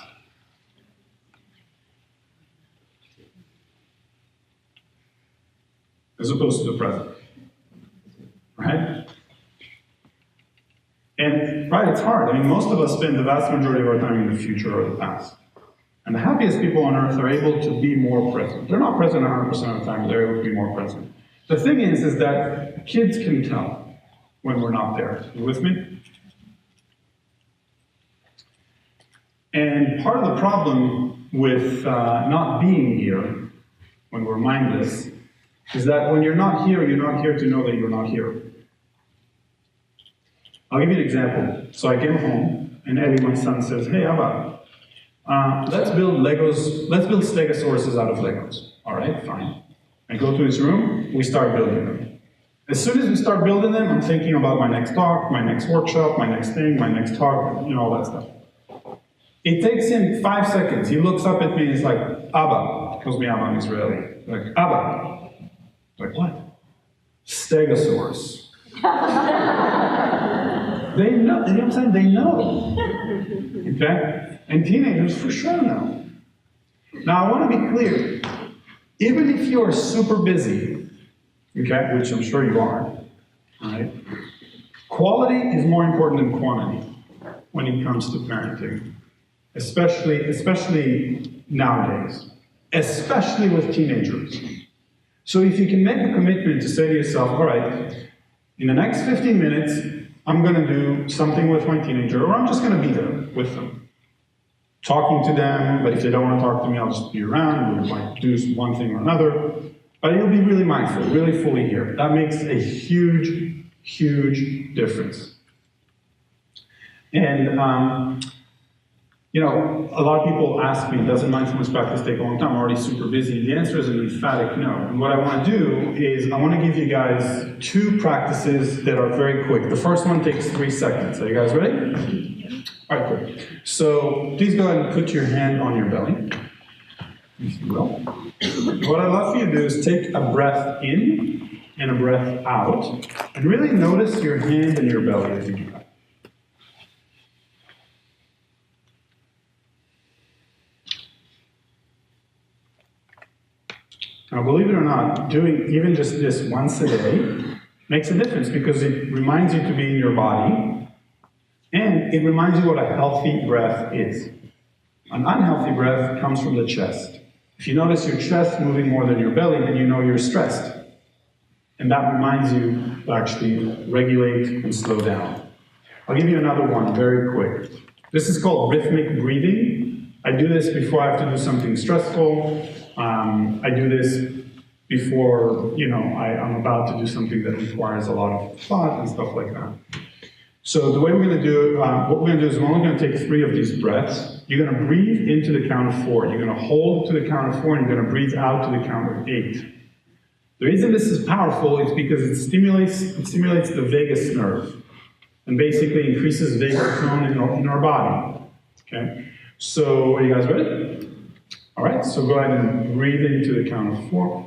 As opposed to the present, right? And, right, it's hard. I mean, most of us spend the vast majority of our time in the future or the past. And the happiest people on earth are able to be more present. They're not present 100% of the time, but they're able to be more present. The thing is that kids can tell when we're not there. You with me? And part of the problem with not being here when we're mindless is that when you're not here to know that you're not here. I'll give you an example. So I came home, and Eddie, my son, says, hey, Abba, let's build stegosauruses out of Legos. All right, fine. I go to his room, we start building them. As soon as we start building them, I'm thinking about my next talk, my next workshop, my next thing, my next talk, you know, all that stuff. It takes him 5 seconds. He looks up at me and he's like, Abba. He calls me Abba, I'm Israeli. Like, Abba. Like, what? Stegosaurus. They know, you know what I'm saying? They know. Okay? And teenagers for sure know. Now, I want to be clear. Even if you're super busy, okay, which I'm sure you are, right? Quality is more important than quantity when it comes to parenting. Especially nowadays. Especially with teenagers. So if you can make a commitment to say to yourself, all right, in the next 15 minutes, I'm going to do something with my teenager, or I'm just going to be there with them. Talking to them, but if they don't want to talk to me, I'll just be around, we might do one thing or another. But you'll be really mindful, really fully here. That makes a huge, huge difference. And You know, a lot of people ask me, doesn't mindfulness practice take a long time? I'm already super busy. The answer is an emphatic no. And what I want to do is I want to give you guys 2 practices that are very quick. The first one takes 3 seconds. Are you guys ready? All right, cool. So please go ahead and put your hand on your belly, if you will. What I'd love for you to do is take a breath in and a breath out, and really notice your hand and your belly as you do that. Now, believe it or not, doing even just this once a day makes a difference because it reminds you to be in your body, and it reminds you what a healthy breath is. An unhealthy breath comes from the chest. If you notice your chest moving more than your belly, then you know you're stressed. And that reminds you to actually regulate and slow down. I'll give you another one very quick. This is called rhythmic breathing. I do this before I have to do something stressful. I do this before, I'm about to do something that requires a lot of thought and stuff like that. So the way we're going to do it, what we're going to do is we're only going to take 3 of these breaths. You're going to breathe into the count of 4. You're going to hold to the count of 4, and you're going to breathe out to the count of 8. The reason this is powerful is because it stimulates the vagus nerve and basically increases vagal tone in our body. Okay? So are you guys ready? All right, so go ahead and breathe into the count of 4.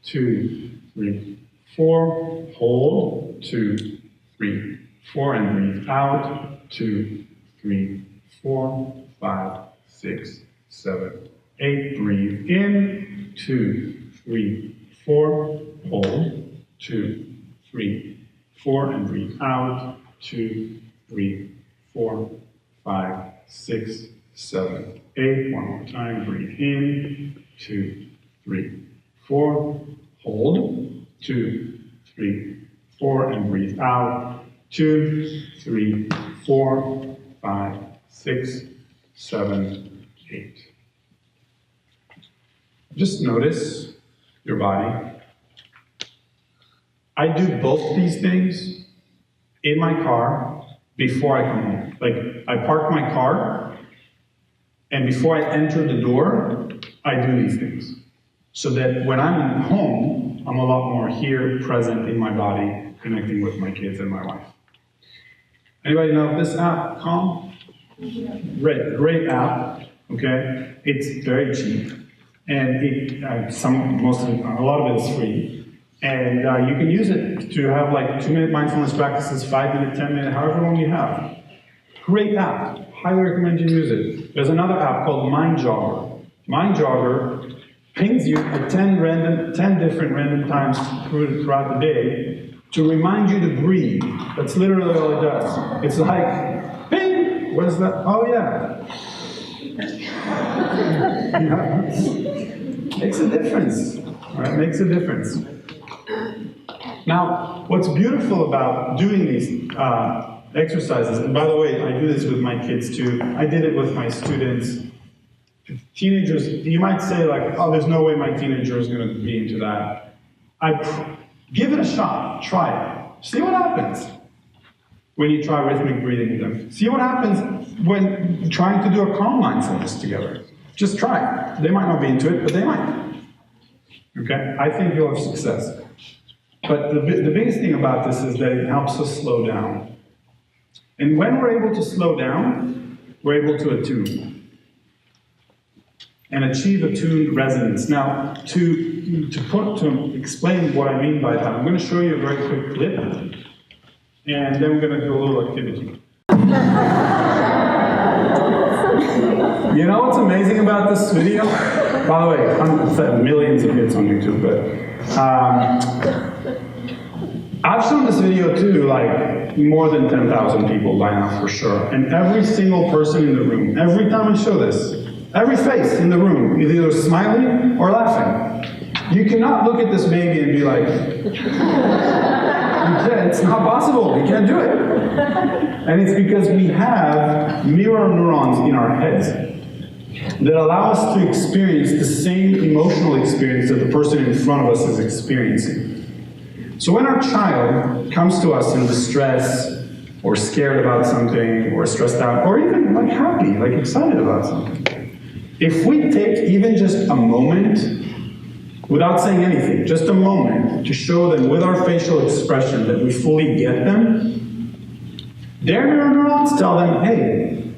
2, 3, 4. Hold. 2, 3, 4, and breathe out. 2, 3, 4, 5, 6, 7, 8. Breathe in. 2, 3, 4. Hold. 2, 3, 4, and breathe out. 2, 3, 4, 5, 6, 7, 8. One more time. Breathe in. 2, 3, 4. Hold. 2, 3, 4, and breathe out. 2, 3, 4, 5, 6, 7, 8. Just notice your body. I do both these things in my car before I come home. Like, I park my car, and before I enter the door, I do these things. So that when I'm home, I'm a lot more here, present in my body, connecting with my kids and my wife. Anybody know of this app, Calm? Great app, okay? It's very cheap, and a lot of it is free. And you can use it to have like 2-minute mindfulness practices, 5-minute, 10-minute, however long you have. Great app. Highly recommend you use it. There's another app called Mindjar. Mindjar pings you at 10 different random times throughout the day to remind you to breathe. That's literally all it does. It's like, ping! What is that? Oh yeah. Makes a difference. Right? Makes a difference. Now, what's beautiful about doing these exercises, and by the way, I do this with my kids too. I did it with my students. Teenagers, you might say like, oh, there's no way my teenager is going to be into that. Give it a shot. Try it. See what happens when you try rhythmic breathing with them. See what happens when trying to do a calm mindfulness together. Just try it. They might not be into it, but they might. Okay? I think you'll have success. But the biggest thing about this is that it helps us slow down. And when we're able to slow down, we're able to attune and achieve attuned resonance. Now, to explain what I mean by that, I'm going to show you a very quick clip, and then we're going to do a little activity. You know what's amazing about this video? By the way, millions of hits on YouTube, but I've shown this video to like more than 10,000 people by now for sure. And every single person in the room, every time I show this, every face in the room is either smiling or laughing. You cannot look at this baby and be like, it's not possible, you can't do it. And it's because we have mirror neurons in our heads that allow us to experience the same emotional experience that the person in front of us is experiencing. So when our child comes to us in distress, or scared about something, or stressed out, or even like happy, like excited about something. If we take even just a moment, without saying anything, just a moment to show them with our facial expression that we fully get them, their mirror neurons tell them, hey,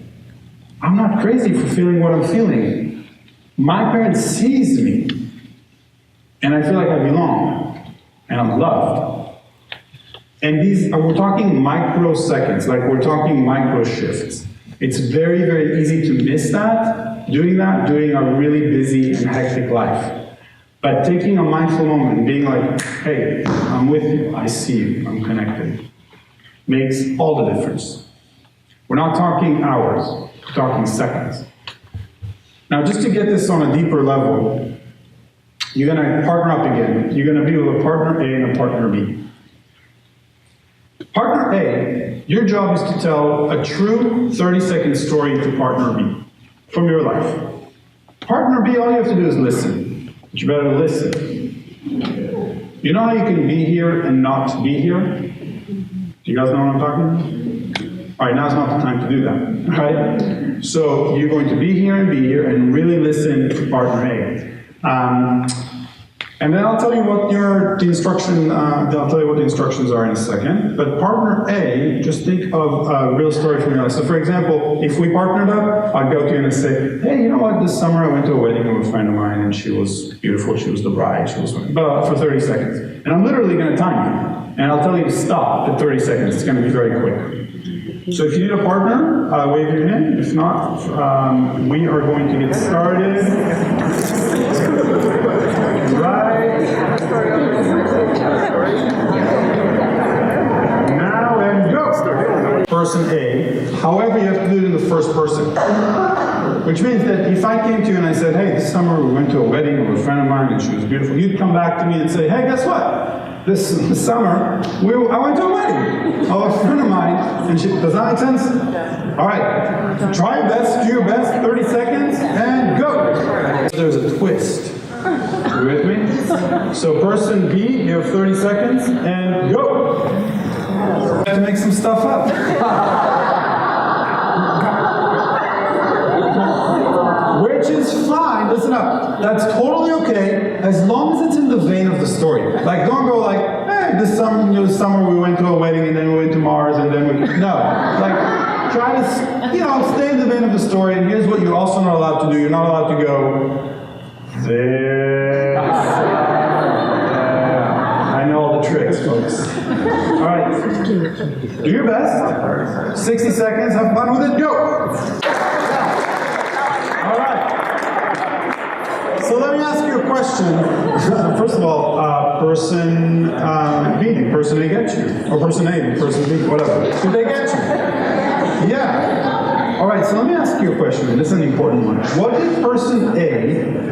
I'm not crazy for feeling what I'm feeling. My parent sees me, and I feel like I belong, and I'm loved. And these, we're talking microseconds, like we're talking micro shifts. It's very, very easy to miss that, doing a really busy and hectic life. But taking a mindful moment and being like, hey, I'm with you, I see you, I'm connected, makes all the difference. We're not talking hours, we're talking seconds. Now, just to get this on a deeper level, you're gonna partner up again. You're gonna be with a partner A and a partner B. Partner A, your job is to tell a true 30-second story to partner B from your life. Partner B, all you have to do is listen. But you better listen. You know how you can be here and not be here? Do you guys know what I'm talking about? All right, now's not the time to do that, right? So you're going to be here and really listen to partner A. And then I'll tell you what the instructions are in a second. But partner A, just think of a real story from your life. So for example, if we partnered up, I'd go to you and I'd say, hey, you know what, this summer I went to a wedding of a friend of mine and she was beautiful, she was the bride, she was for 30 seconds. And I'm literally gonna time you. And I'll tell you to stop at 30 seconds, it's gonna be very quick. So if you need a partner, wave your hand. If not, we are going to get started. Right. Now and go. Person A. However, you have to do it in the first person. Which means that if I came to you and I said, hey, this summer we went to a wedding of a friend of mine and she was beautiful, you'd come back to me and say, hey, guess what? This summer, I went to a wedding of a friend of mine, and does that make sense? All right, try your best, do your best, 30 seconds, and go. There's a twist. You with me? So person B, you have 30 seconds, and go. You have to make some stuff up. Which is fine, listen up. That's totally okay, as long as it's in the vein of the story. Like, don't go like, hey, this summer we went to a wedding and then we went to Mars and then we, no. Like, try to, stay in the vein of the story, and here's what you're also not allowed to do. You're not allowed to go, this. I know all the tricks, folks. All right, do your best. 60 seconds, have fun with it, go. All right. So let me ask you a question. First of all, person B, did person A get you? Or person A, did person B, whatever. Did they get you? Yeah. All right, so let me ask you a question. This is an important one. What did person A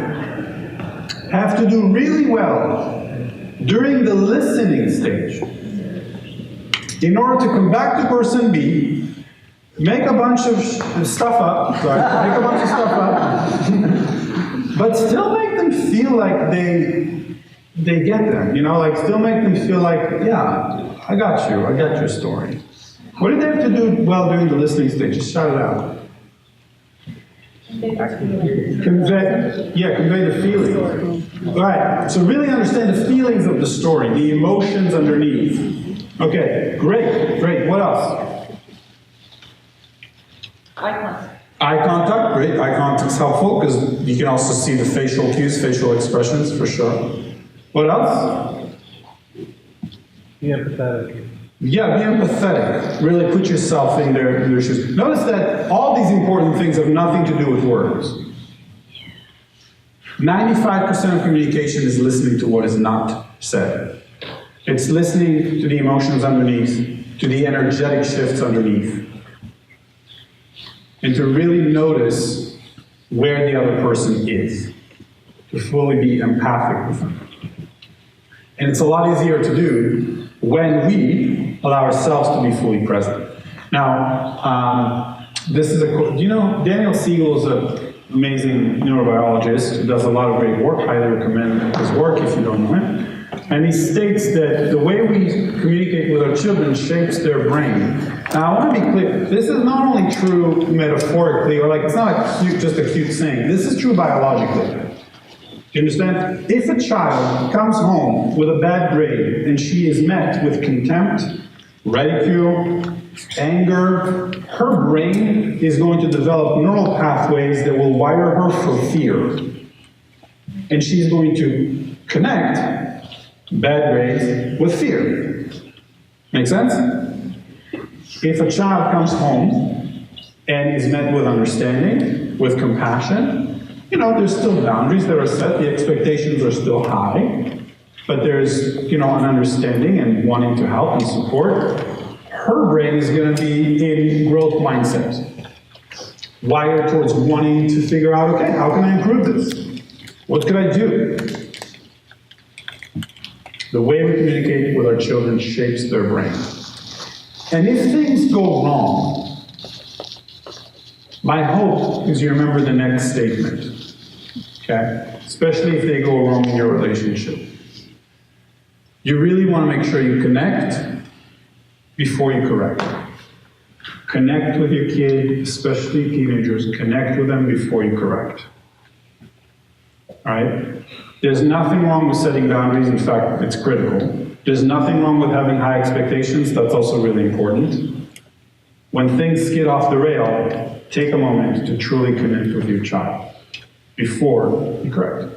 have to do really well during the listening stage in order to come back to person B, make a bunch of stuff up, but still make them feel like they get them, like still make them feel like, yeah, I got your story. What did they have to do well during the listening stage? Just shout it out. Convey the feeling. All right, so really understand the feelings of the story, the emotions underneath. Okay, great. What else? Eye contact, great. Eye contact is helpful because you can also see the facial cues, facial expressions for sure. What else? Be empathetic. Yeah, be empathetic. Really put yourself in their shoes. Notice that all these important things have nothing to do with words. 95% of communication is listening to what is not said. It's listening to the emotions underneath, to the energetic shifts underneath. And to really notice where the other person is, to fully be empathic with them. And it's a lot easier to do when we allow ourselves to be fully present. Now, this is Daniel Siegel is an amazing neurobiologist who does a lot of great work. Highly recommend his work if you don't know him. And he states that the way we communicate with our children shapes their brain. Now, I want to be clear, this is not only true metaphorically, or like, it's not just a cute saying. This is true biologically. Do you understand? If a child comes home with a bad grade and she is met with contempt, ridicule, anger, her brain is going to develop neural pathways that will wire her for fear. And she's going to connect bad grades with fear. Make sense? If a child comes home and is met with understanding, with compassion, there's still boundaries that are set, the expectations are still high, but there's, an understanding and wanting to help and support. Her brain is going to be in growth mindset, wired towards wanting to figure out, okay, how can I improve this? What could I do? The way we communicate with our children shapes their brain. And if things go wrong, my hope is you remember the next statement, okay? Especially if they go wrong in your relationship. You really want to make sure you connect before you correct. Connect with your kid, especially teenagers. Connect with them before you correct. All right? There's nothing wrong with setting boundaries. In fact, it's critical. There's nothing wrong with having high expectations. That's also really important. When things skid off the rail, take a moment to truly connect with your child before you correct.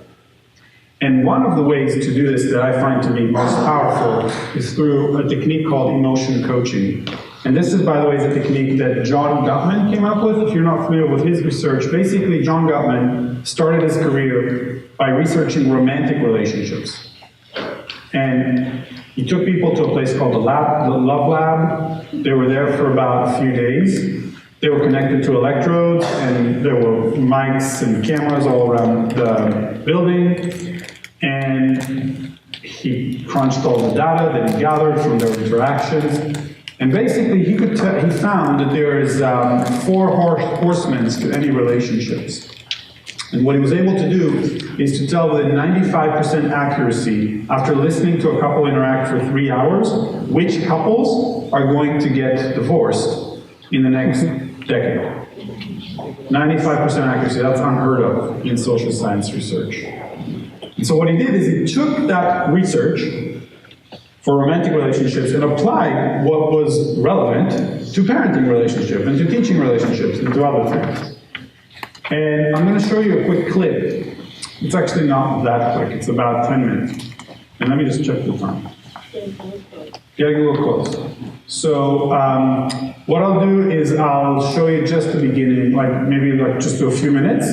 And one of the ways to do this that I find to be most powerful is through a technique called emotion coaching. And this is, by the way, the technique that John Gottman came up with. If you're not familiar with his research, basically John Gottman started his career by researching romantic relationships. And he took people to a place called the Love Lab. They were there for about a few days. They were connected to electrodes, and there were mics and cameras all around the building. And he crunched all the data that he gathered from their interactions. And basically, he found that there is 4 horsemen to any relationships. And what he was able to do is to tell with 95% accuracy, after listening to a couple interact for 3 hours, which couples are going to get divorced in the next decade. 95% accuracy, that's unheard of in social science research. And so what he did is he took that research for romantic relationships and applied what was relevant to parenting relationships and to teaching relationships and to other things. And I'm going to show you a quick clip. It's actually not that quick. It's about 10 minutes. And let me just check the time. Getting a little close. So what I'll do is I'll show you just the beginning, maybe just do a few minutes.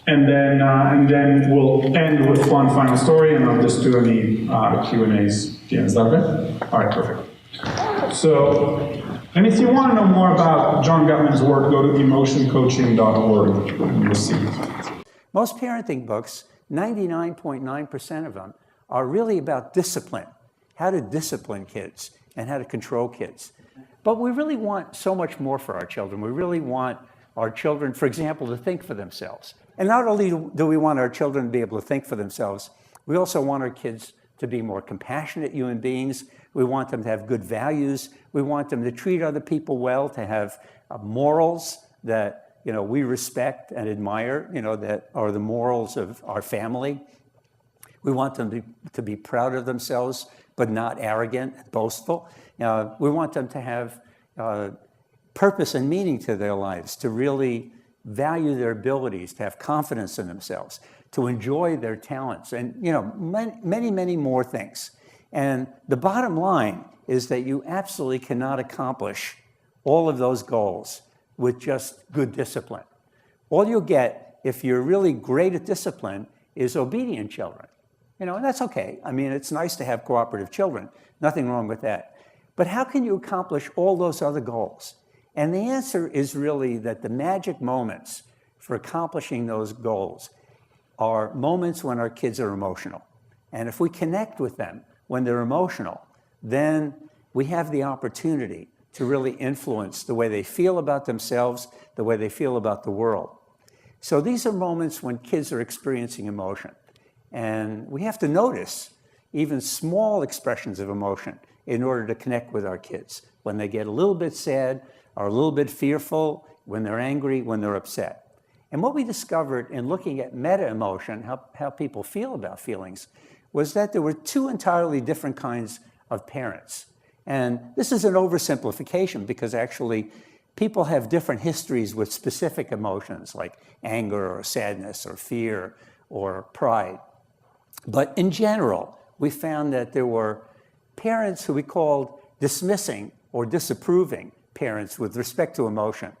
And then we'll end with one final story, and I'll just do any Q&As. Yeah, is that okay? All right, perfect. So, and if you want to know more about John Gottman's work, go to emotioncoaching.org, and you'll see. Most parenting books, 99.9% of them, are really about discipline, how to discipline kids and how to control kids. But we really want so much more for our children. We really want our children, for example, to think for themselves. And not only do we want our children to be able to think for themselves, we also want our kids to be more compassionate human beings. We want them to have good values. We want them to treat other people well, to have morals that we respect and admire, that are the morals of our family. We want them to be proud of themselves, but not arrogant and boastful. We want them to have purpose and meaning to their lives, to really value their abilities, to have confidence in themselves, to enjoy their talents, and many, many more things. And the bottom line is that you absolutely cannot accomplish all of those goals with just good discipline. All you'll get, if you're really great at discipline, is obedient children. And that's okay. I mean, it's nice to have cooperative children. Nothing wrong with that. But how can you accomplish all those other goals? And the answer is really that the magic moments for accomplishing those goals are moments when our kids are emotional. And if we connect with them when they're emotional, then we have the opportunity to really influence the way they feel about themselves, the way they feel about the world. So these are moments when kids are experiencing emotion. And we have to notice, even small expressions of emotion in order to connect with our kids. When they get a little bit sad, or a little bit fearful, when they're angry, when they're upset. And what we discovered in looking at meta-emotion, how people feel about feelings, was that there were two entirely different kinds of parents. And this is an oversimplification because actually people have different histories with specific emotions like anger or sadness or fear or pride. But in general, we found that there were parents who we called dismissing or disapproving parents with respect to emotion.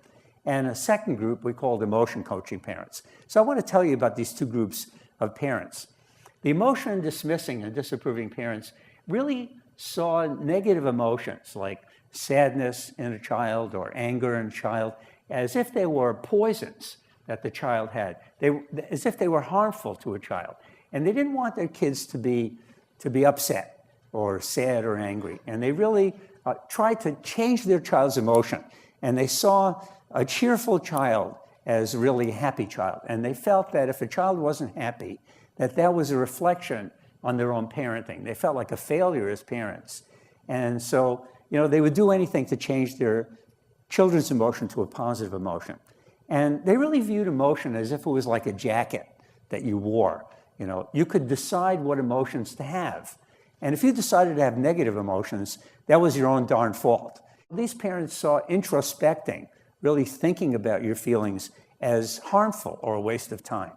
And a second group we called emotion coaching parents. So I want to tell you about these two groups of parents. The emotion dismissing and disapproving parents really saw negative emotions like sadness in a child or anger in a child as if they were poisons that the child had, as if they were harmful to a child. And they didn't want their kids to be upset or sad or angry. And they really tried to change their child's emotion. And they saw a cheerful child as a really happy child. And they felt that if a child wasn't happy, that was a reflection on their own parenting. They felt like a failure as parents. And so, they would do anything to change their children's emotion to a positive emotion. And they really viewed emotion as if it was like a jacket that you wore. You could decide what emotions to have. And if you decided to have negative emotions, that was your own darn fault. These parents saw introspecting, really thinking about your feelings, as harmful or a waste of time.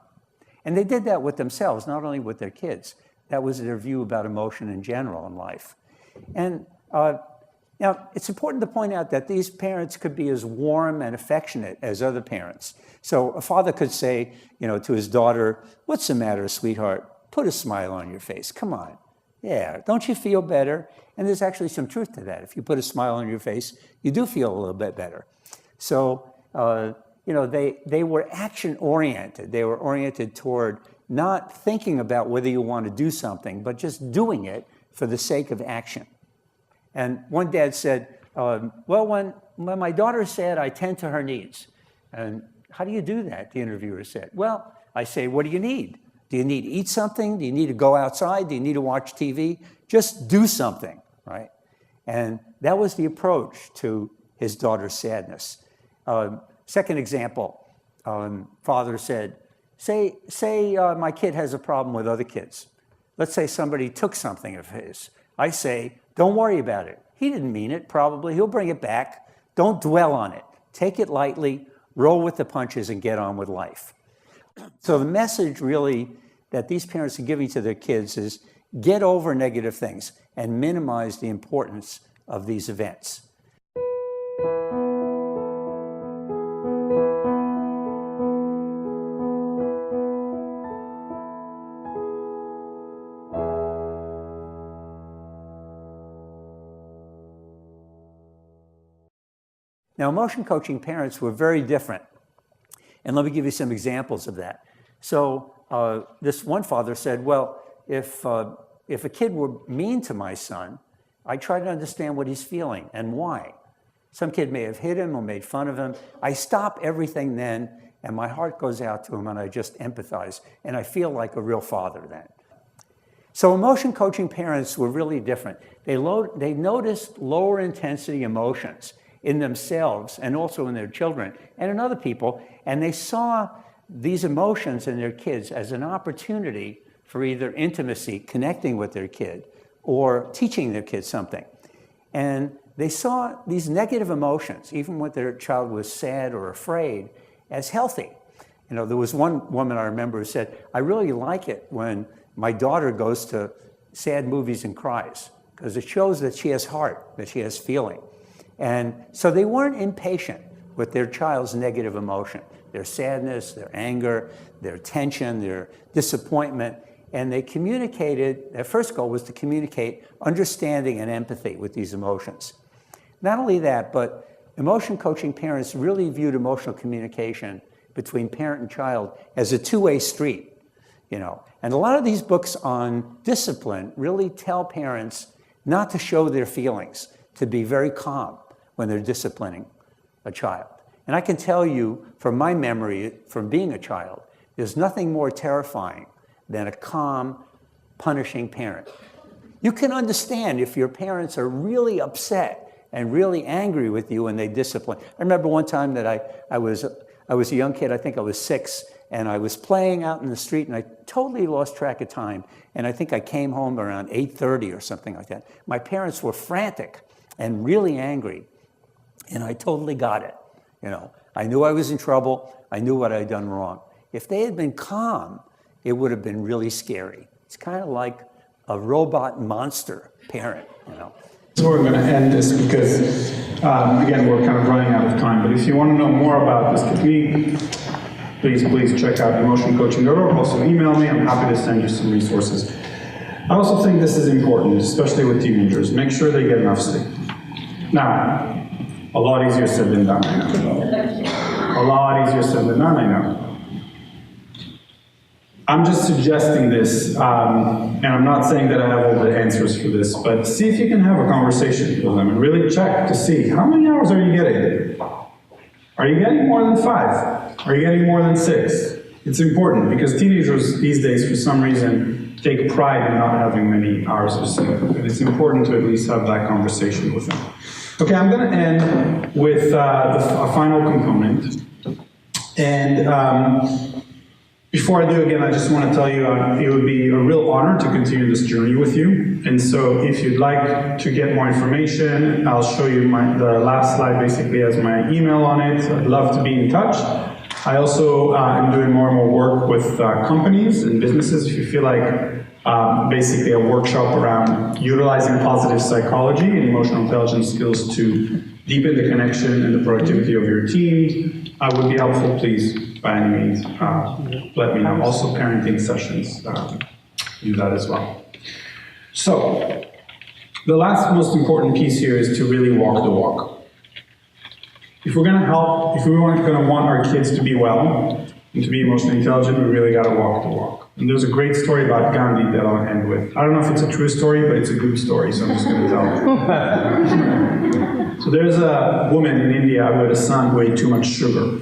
And they did that with themselves, not only with their kids. That was their view about emotion in general in life. And now, it's important to point out that these parents could be as warm and affectionate as other parents. So a father could say, to his daughter, "What's the matter, sweetheart? Put a smile on your face. Come on. Yeah, don't you feel better?" And there's actually some truth to that. If you put a smile on your face, you do feel a little bit better. So, they were action-oriented. They were oriented toward not thinking about whether you want to do something, but just doing it for the sake of action. And one dad said, well, when my daughter's sad, I tend to her needs. And how do you do that? The interviewer said. Well, I say, what do you need? Do you need to eat something? Do you need to go outside? Do you need to watch TV? Just do something, right? And that was the approach to his daughter's sadness. Second example, father said, say my kid has a problem with other kids. Let's say somebody took something of his. I say, don't worry about it. He didn't mean it, probably. He'll bring it back. Don't dwell on it. Take it lightly, roll with the punches, and get on with life. So the message really that these parents are giving to their kids is get over negative things and minimize the importance of these events. Now, emotion coaching parents were very different. And let me give you some examples of that. So this one father said, well, if a kid were mean to my son, I try to understand what he's feeling and why. Some kid may have hit him or made fun of him. I stop everything then, and my heart goes out to him, and I just empathize. And I feel like a real father then. So emotion coaching parents were really different. They noticed lower intensity emotions in themselves and also in their children and in other people, and they saw these emotions in their kids as an opportunity for either intimacy, connecting with their kid, or teaching their kid something. And they saw these negative emotions, even when their child was sad or afraid, as healthy. There was one woman I remember who said, I really like it when my daughter goes to sad movies and cries, because it shows that she has heart, that she has feeling. And so they weren't impatient with their child's negative emotion, their sadness, their anger, their tension, their disappointment. And they communicated, their first goal was to communicate understanding and empathy with these emotions. Not only that, but emotion coaching parents really viewed emotional communication between parent and child as a two-way street, And a lot of these books on discipline really tell parents not to show their feelings, to be very calm when they're disciplining a child. And I can tell you from my memory from being a child, there's nothing more terrifying than a calm, punishing parent. You can understand if your parents are really upset and really angry with you and they discipline. I remember one time that I was a young kid, I think I was 6, and I was playing out in the street and I totally lost track of time. And I think I came home around 8:30 or something like that. My parents were frantic and really angry. And I totally got it. I knew I was in trouble. I knew what I'd done wrong. If they had been calm, it would have been really scary. It's kind of like a robot monster parent. So we're going to end this because, again, we're kind of running out of time. But if you want to know more about this technique, please check out emotioncoaching.org. Also email me. I'm happy to send you some resources. I also think this is important, especially with teenagers. Make sure they get enough sleep. Now, a lot easier said than done, I know. A lot easier said than done, I know. I'm just suggesting this, and I'm not saying that I have all the answers for this, but see if you can have a conversation with them and really check to see how many hours are you getting. Are you getting more than 5? Are you getting more than 6? It's important because teenagers these days, for some reason, take pride in not having many hours of sleep. And it's important to at least have that conversation with them. Okay, I'm going to end with a final component. And before I do, again, I just want to tell you it would be a real honor to continue this journey with you. And so if you'd like to get more information, I'll show you the last slide basically has my email on it. I'd love to be in touch. I also am doing more and more work with companies and businesses. If you feel like basically a workshop around utilizing positive psychology and emotional intelligence skills to deepen the connection and the productivity of your team, would be helpful, please, by any means, let me know. Also parenting sessions, do that as well. So, the last most important piece here is to really walk the walk. If we're going to help, if we want our kids to be well and to be emotionally intelligent, we really got to walk the walk. And there's a great story about Gandhi that I'll end with. I don't know if it's a true story, but it's a good story, so I'm just going to tell it. So there's a woman in India who had a son who ate too much sugar.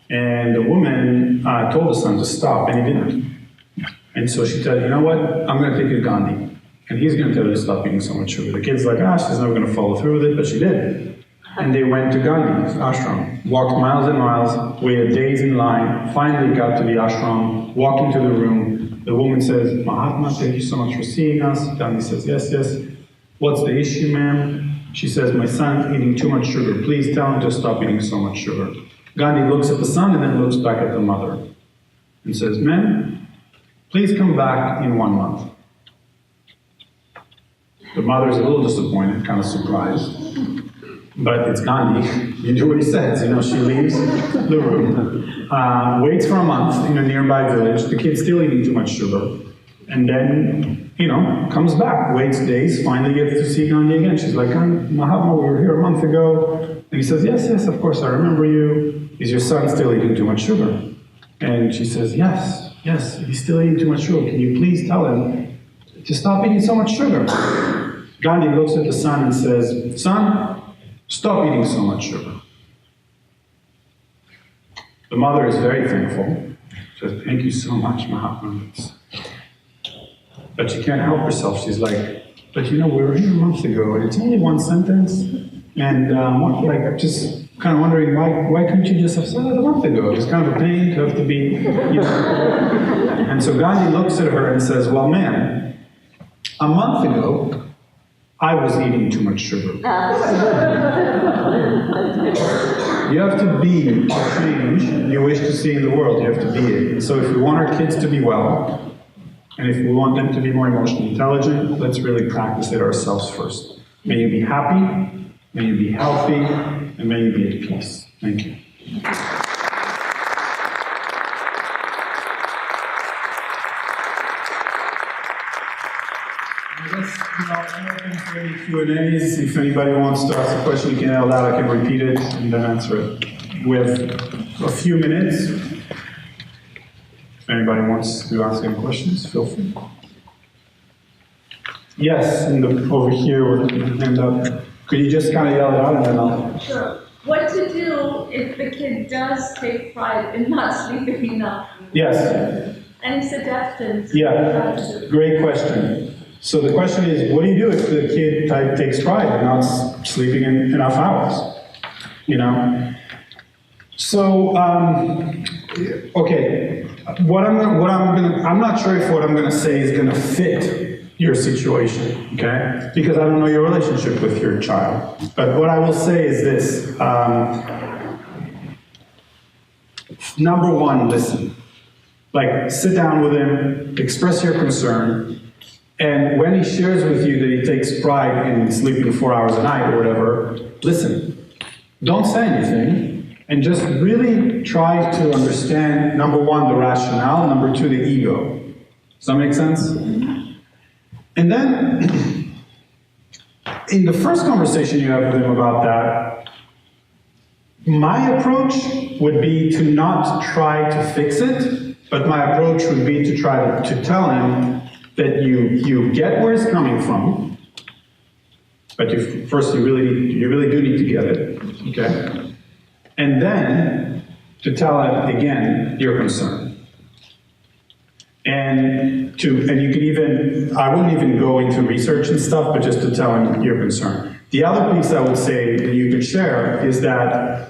And the woman told the son to stop, and he didn't. And so she said, you know what, I'm going to take you to Gandhi, and he's going to tell you to stop eating so much sugar. The kid's like, she's never going to follow through with it, but she did. And they went to Gandhi's ashram, walked miles and miles, waited days in line, finally got to the ashram, walked into the room. The woman says, Mahatma, thank you so much for seeing us. Gandhi says, yes, yes. What's the issue, ma'am? She says, my son's eating too much sugar. Please tell him to stop eating so much sugar. Gandhi looks at the son and then looks back at the mother and says, ma'am, please come back in 1 month. The mother's a little disappointed, kind of surprised. But it's Gandhi. You do what he says. She leaves the room, waits for a month in a nearby village. The kid's still eating too much sugar. And then, comes back, waits days, finally gets to see Gandhi again. She's like, Mahatma, we were here a month ago. And he says, yes, yes, of course, I remember you. Is your son still eating too much sugar? And she says, yes, yes, he's still eating too much sugar. Can you please tell him to stop eating so much sugar? Gandhi looks at the son and says, son, stop eating so much sugar. The mother is very thankful. She says, thank you so much, Mahatma. But she can't help herself. She's like, but we were here a month ago, and it's only one sentence. And I'm just kind of wondering, why couldn't you just have said it a month ago? It's kind of a pain to have to be, And so Gandhi looks at her and says, well, ma'am, a month ago, I was eating too much sugar. You have to be the change you wish to see in the world. You have to be it. And so if we want our kids to be well, and if we want them to be more emotionally intelligent, let's really practice it ourselves first. May you be happy, may you be healthy, and may you be at peace. Thank you. I'm open for any Q&As. If anybody wants to ask a question, you can yell out, I can repeat it, and then answer it. We have a few minutes. If anybody wants to ask any questions, feel free. Yes, over here with the hand up. Could you just kind of yell it out and then I'll... Sure. What to do if the kid does take pride in not sleeping enough? Yes. Any suggestions? Yeah, great question. So the question is, what do you do if the kid takes pride in not sleeping enough hours? You know? So, okay, I'm not sure if what I'm gonna say is gonna fit your situation, okay? Because I don't know your relationship with your child. But what I will say is this, number one, listen. Like, sit down with him, express your concern, and when he shares with you that he takes pride in sleeping 4 hours a night or whatever, listen. Don't say anything, and just really try to understand, number one, the rationale, number two, the ego. Does that make sense? And then, in the first conversation you have with him about that, my approach would be to not try to fix it, but my approach would be to try to tell him that you get where it's coming from, but first you really do need to get it, okay? And then to tell him again your concern. And you can even, I wouldn't even go into research and stuff, but just to tell him your concern. The other piece I would say that you could share is that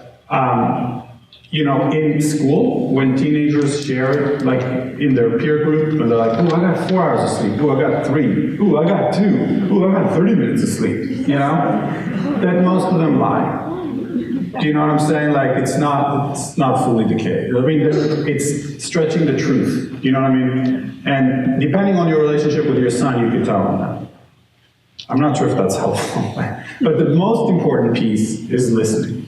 you know, in school, when teenagers share, like in their peer group, and they're like, oh, I got 4 hours of sleep, oh, I got 3, oh, I got 2, oh, I got 30 minutes of sleep, you know? That most of them lie. Do you know what I'm saying? Like, it's not fully the case. I mean, it's stretching the truth, you know what I mean? And depending on your relationship with your son, you can tell him that. I'm not sure if that's helpful, but the most important piece is listening.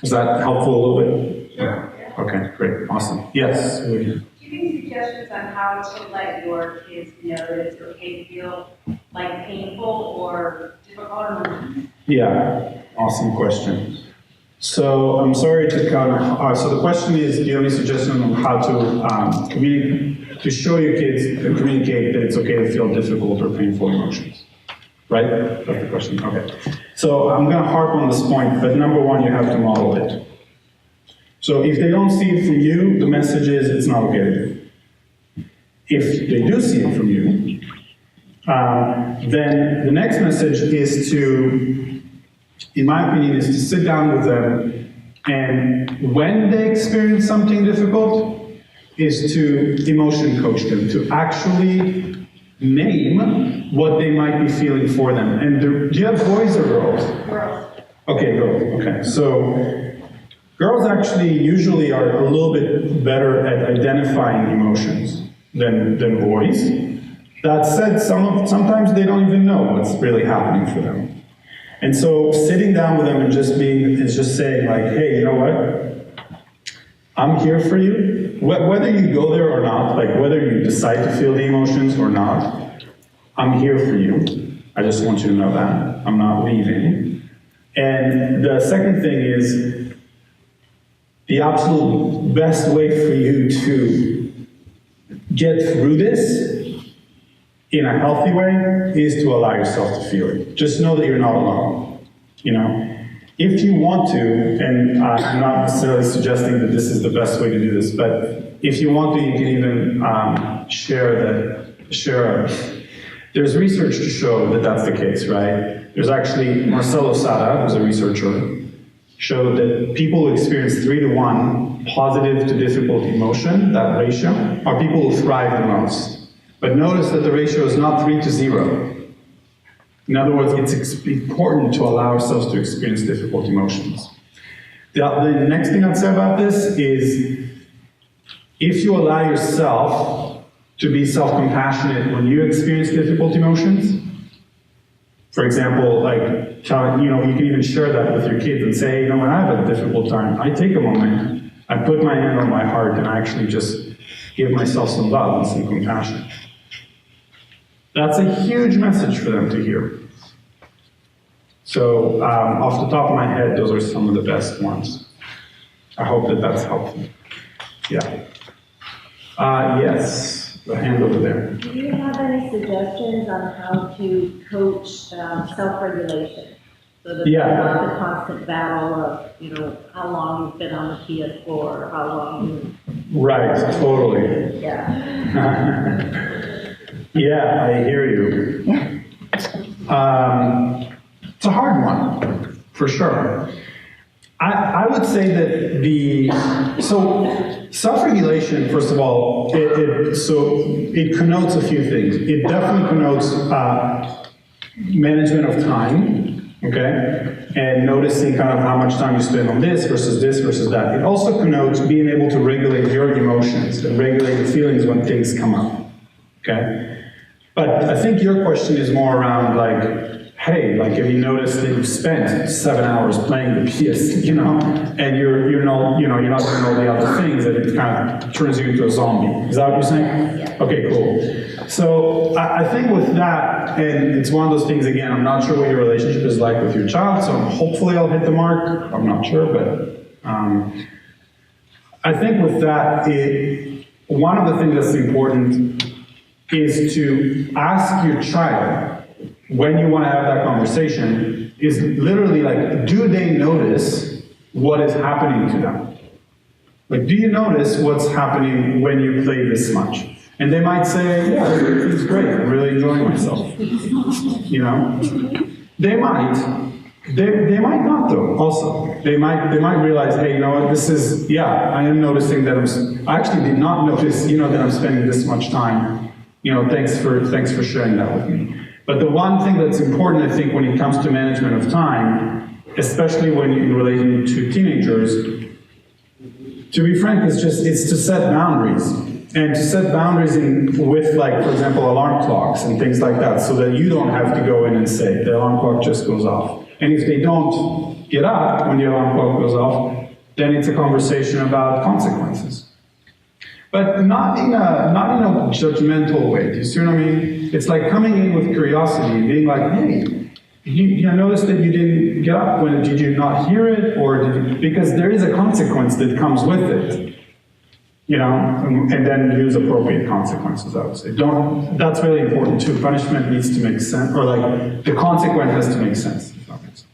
Is that helpful a little bit? Yeah. Okay, great, awesome. Yes? Do you have any suggestions on how to let your kids know that it's okay to feel like painful or difficult? Yeah, awesome question. So I'm sorry to kind of, so the question is, do you have any suggestions on how to communicate, to show your kids and communicate that it's okay to feel difficult or painful emotions? Right? That's the question, okay. So I'm gonna harp on this point, but number one, you have to model it. So if they don't see it from you, the message is it's not okay to do. If they do see it from you, then the next message is to, in my opinion, is to sit down with them, and when they experience something difficult, is to emotion coach them, to actually name what they might be feeling for them. And do you have boys or girls? Girls. Okay, girls. Okay, so girls actually usually are a little bit better at identifying emotions than boys. That said, sometimes they don't even know what's really happening for them. And so sitting down with them and just saying like, hey, you know what? I'm here for you. Whether you go there or not, like whether you decide to feel the emotions or not, I'm here for you. I just want you to know that. I'm not leaving. And the second thing is, the absolute best way for you to get through this in a healthy way is to allow yourself to feel it. Just know that you're not alone, you know? If you want to, and I'm not necessarily suggesting that this is the best way to do this, but if you want to, you can even there's research to show that that's the case, right? There's actually, Marcelo Sada, who's a researcher, showed that people who experience 3-to-1 positive to difficult emotion, that ratio, are people who thrive the most. But notice that the ratio is not 3-to-0. In other words, it's important to allow ourselves to experience difficult emotions. The next thing I'd say about this is, if you allow yourself to be self-compassionate when you experience difficult emotions, for example, like, you can even share that with your kids and say, hey, you know, when I have a difficult time, I take a moment, I put my hand on my heart, and I actually just give myself some love and some compassion. That's a huge message for them to hear. So, off the top of my head, those are some of the best ones. I hope that that's helpful. Yeah. Yes, the hand over there. Do you have any suggestions on how to coach self-regulation? So that Yeah. there's not the constant battle of, how long you've been on the PS4, or how long Right, totally. yeah. Yeah, I hear you. It's a hard one, for sure. I would say that so self-regulation, first of all, it connotes a few things. It definitely connotes management of time, okay? And noticing kind of how much time you spend on this versus that. It also connotes being able to regulate your emotions and regulate the feelings when things come up, okay? But I think your question is more around like, hey, like have you noticed that you've spent 7 hours playing the PS, and you're not doing all the other things, and it kind of turns you into a zombie. Is that what you're saying? Yeah. Okay, cool. So I think with that, and it's one of those things, again, I'm not sure what your relationship is like with your child, so hopefully I'll hit the mark. I'm not sure, but I think with that, one of the things that's important is to ask your child, when you want to have that conversation, is literally like, do they notice what is happening to them? Like, do you notice what's happening when you play this much? And they might say, yeah, it's great, I'm really enjoying myself. They might. They might not though, also. They might realize, hey, this is, I am noticing that I actually did not notice, that I'm spending this much time. Thanks for sharing that with me. But the one thing that's important, I think, when it comes to management of time, especially when in relation to teenagers, to be frank, it's to set boundaries. And to set boundaries with, like, for example, alarm clocks and things like that, so that you don't have to go in and say, the alarm clock just goes off. And if they don't get up when the alarm clock goes off, then it's a conversation about consequences. But not in a judgmental way. Do you see what I mean? It's like coming in with curiosity and being like, hey, you noticed that you didn't get up. Did you not hear it? Because there is a consequence that comes with it. And then use appropriate consequences, I would say. That's really important too. Punishment needs to make sense, or like the consequence has to make sense, if that makes sense.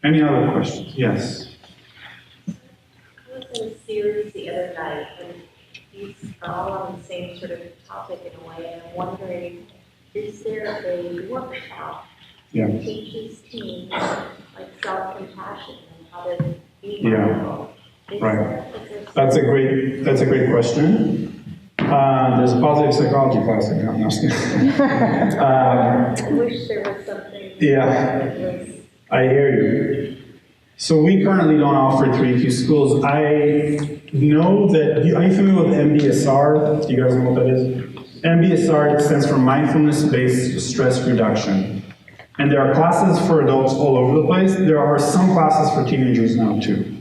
Any other questions? Yes. I was in a series the other night, and these are all on the same sort of topic in a way, and I'm wondering, is there a workshop that teaches teens like self-compassion and how to be mindful? Right. That's a great question. There's a positive psychology class I got. I wish there was something. I hear you. So we currently don't offer 3Q schools. I know that, are you familiar with MBSR? Do you guys know what that is? MBSR stands for Mindfulness-Based Stress Reduction. And there are classes for adults all over the place. There are some classes for teenagers now too.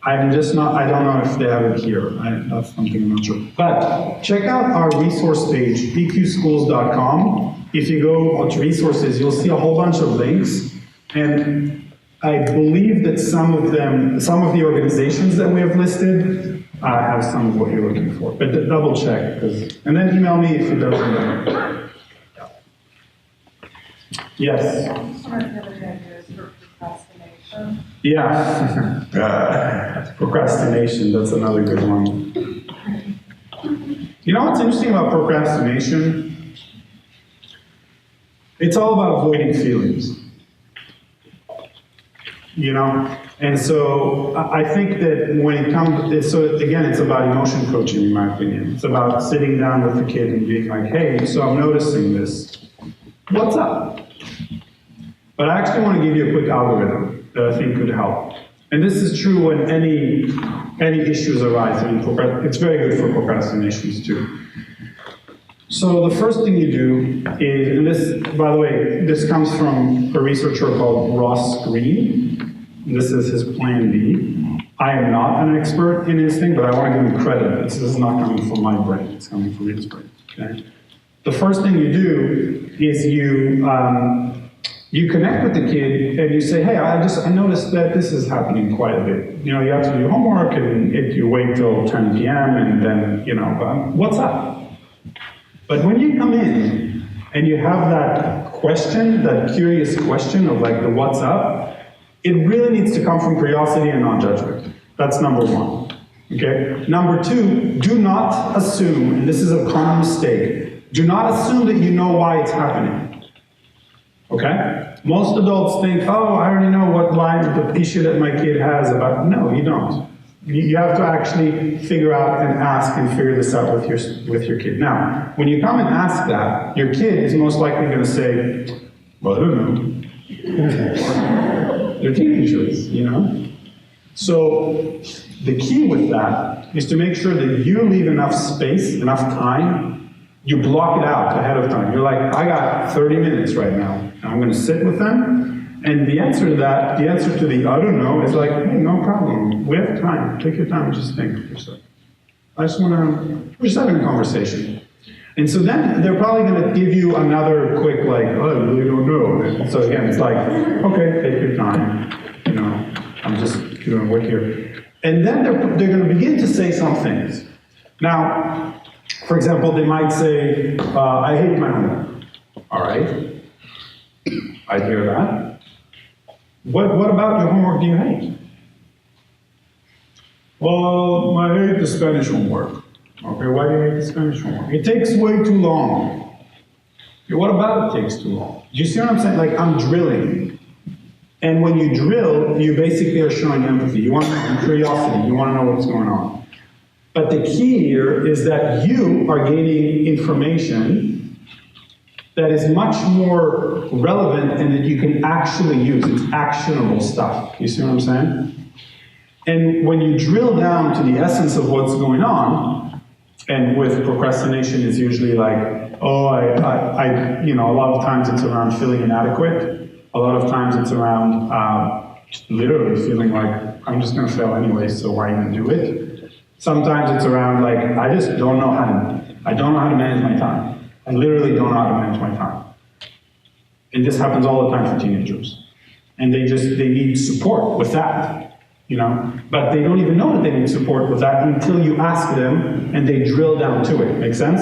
I don't know if they have it here. That's something I'm not sure. But check out our resource page, pqschools.com. If you go to resources, you'll see a whole bunch of links. And I believe that some of the organizations that we have listed have some of what you're looking for. But double check, and then email me if it doesn't matter. Yes? Yeah. Procrastination, that's another good one. You know what's interesting about procrastination? It's all about avoiding feelings. And so I think that when it comes, so again, it's about emotion coaching in my opinion. It's about sitting down with the kid and being like, hey, so I'm noticing this. What's up? But I actually want to give you a quick algorithm that I think could help. And this is true when any issues arise. It's very good for procrastinations too. So the first thing you do is, and this, by the way, this comes from a researcher called Ross Green. This is his plan B. I am not an expert in his thing, but I want to give him credit. This is not coming from my brain, it's coming from his brain. Okay? The first thing you do is you connect with the kid and you say, hey, I noticed that this is happening quite a bit. You have to do your homework and you wait till 10 p.m. and then, what's up? But when you come in, and you have that question, that curious question of like the what's up, it really needs to come from curiosity and non-judgment. That's number one. Okay? Number two, do not assume, and this is a common mistake, do not assume that you know why it's happening. Okay? Most adults think, oh, I already know what line the issue that my kid has about. No, you don't. You have to actually figure out and ask and figure this out with your kid. Now, when you come and ask that, your kid is most likely going to say, well, I don't know. They're teenagers, you know? So the key with that is to make sure that you leave enough space, enough time. You block it out ahead of time. You're like, I got 30 minutes right now, and I'm going to sit with them. And the answer to that, the answer to the I don't know, is like, hey, no problem. We have time. Take your time and just think for a second. We're just having a conversation. And so then they're probably going to give you another quick, like, oh, I really don't know. And so again, it's like, okay, take your time. You know, I'm just doing work here. And then they're going to begin to say some things. Now, for example, they might say, I hate my homework. All right. I hear that. What about your homework do you hate? Well, I hate the Spanish homework. Okay, why do you hate the Spanish homework? It takes way too long. Okay, what about it takes too long? Do you see what I'm saying? Like, I'm drilling. And when you drill, you basically are showing empathy. You want curiosity. You want to know what's going on. But the key here is that you are gaining information that is much more relevant and that you can actually use. It's actionable stuff. You see what I'm saying? And when you drill down to the essence of what's going on, and with procrastination is usually like, oh, I you know, a lot of times it's around feeling inadequate. A lot of times it's around literally feeling like, I'm just gonna fail anyway, so why even do it? Sometimes it's around like, I don't know how to manage my time. I literally don't know how to manage my time. And this happens all the time for teenagers. And they need support with that, you know? But they don't even know that they need support with that until you ask them and they drill down to it. Make sense?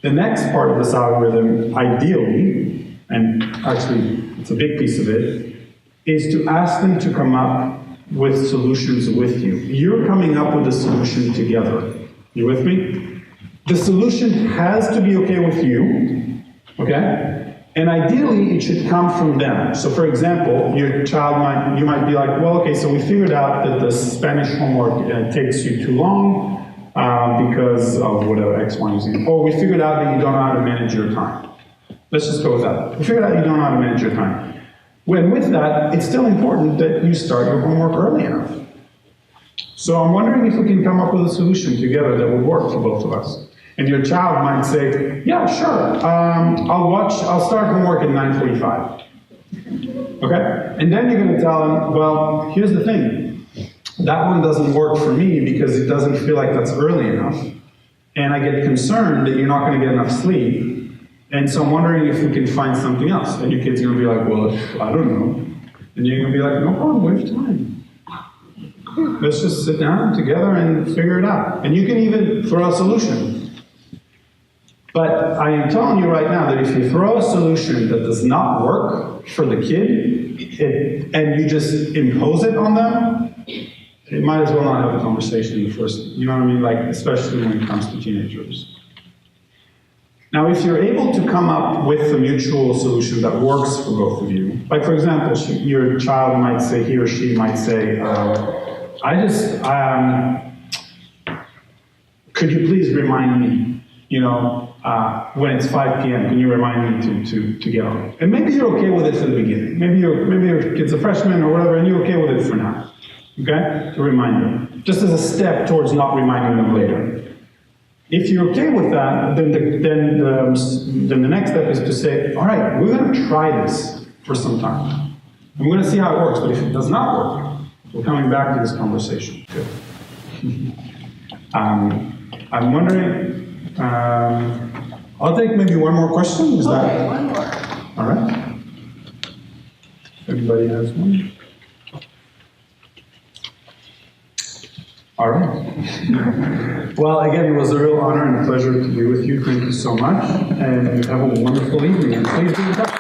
The next part of this algorithm, ideally, and actually it's a big piece of it, is to ask them to come up with solutions with you. You're coming up with a solution together. You with me? The solution has to be okay with you, okay? And ideally, it should come from them. So for example, your child you might be like, well, okay, so we figured out that the Spanish homework takes you too long because of whatever, X, Y, and Z. Or we figured out that you don't know how to manage your time. Let's just go with that. We figured out you don't know how to manage your time. When with that, it's still important that you start your homework early enough. So I'm wondering if we can come up with a solution together that will work for both of us. And your child might say, yeah, sure, I'll start homework at 9:45. Okay? And then you're gonna tell them, well, here's the thing. That one doesn't work for me because it doesn't feel like that's early enough. And I get concerned that you're not gonna get enough sleep. And so I'm wondering if we can find something else. And your kid's gonna be like, well, I don't know. And you're gonna be like, no problem, we have time. Let's just sit down together and figure it out. And you can even throw a solution. But I am telling you right now that if you throw a solution that does not work for the kid, and you just impose it on them, it might as well not have a conversation in the first, you know what I mean? Like, especially when it comes to teenagers. Now, if you're able to come up with a mutual solution that works for both of you, like for example, your child might say, he or she might say, could you please remind me, you know, when it's 5 p.m., can you remind me to get on? And maybe you're okay with it for the beginning. Maybe your kid's a freshman or whatever, and you're okay with it for now, okay? To remind them, just as a step towards not reminding them later. If you're okay with that, then the next step is to say, all right, we're going to try this for some time. And we're going to see how it works, but if it does not work, we're coming back to this conversation. Good. I'm wondering, I'll take maybe one more question. Is that one more. all right? Everybody has one? All right. Well, again, it was a real honor and a pleasure to be with you. Thank you so much. And have a wonderful evening. And please be in touch.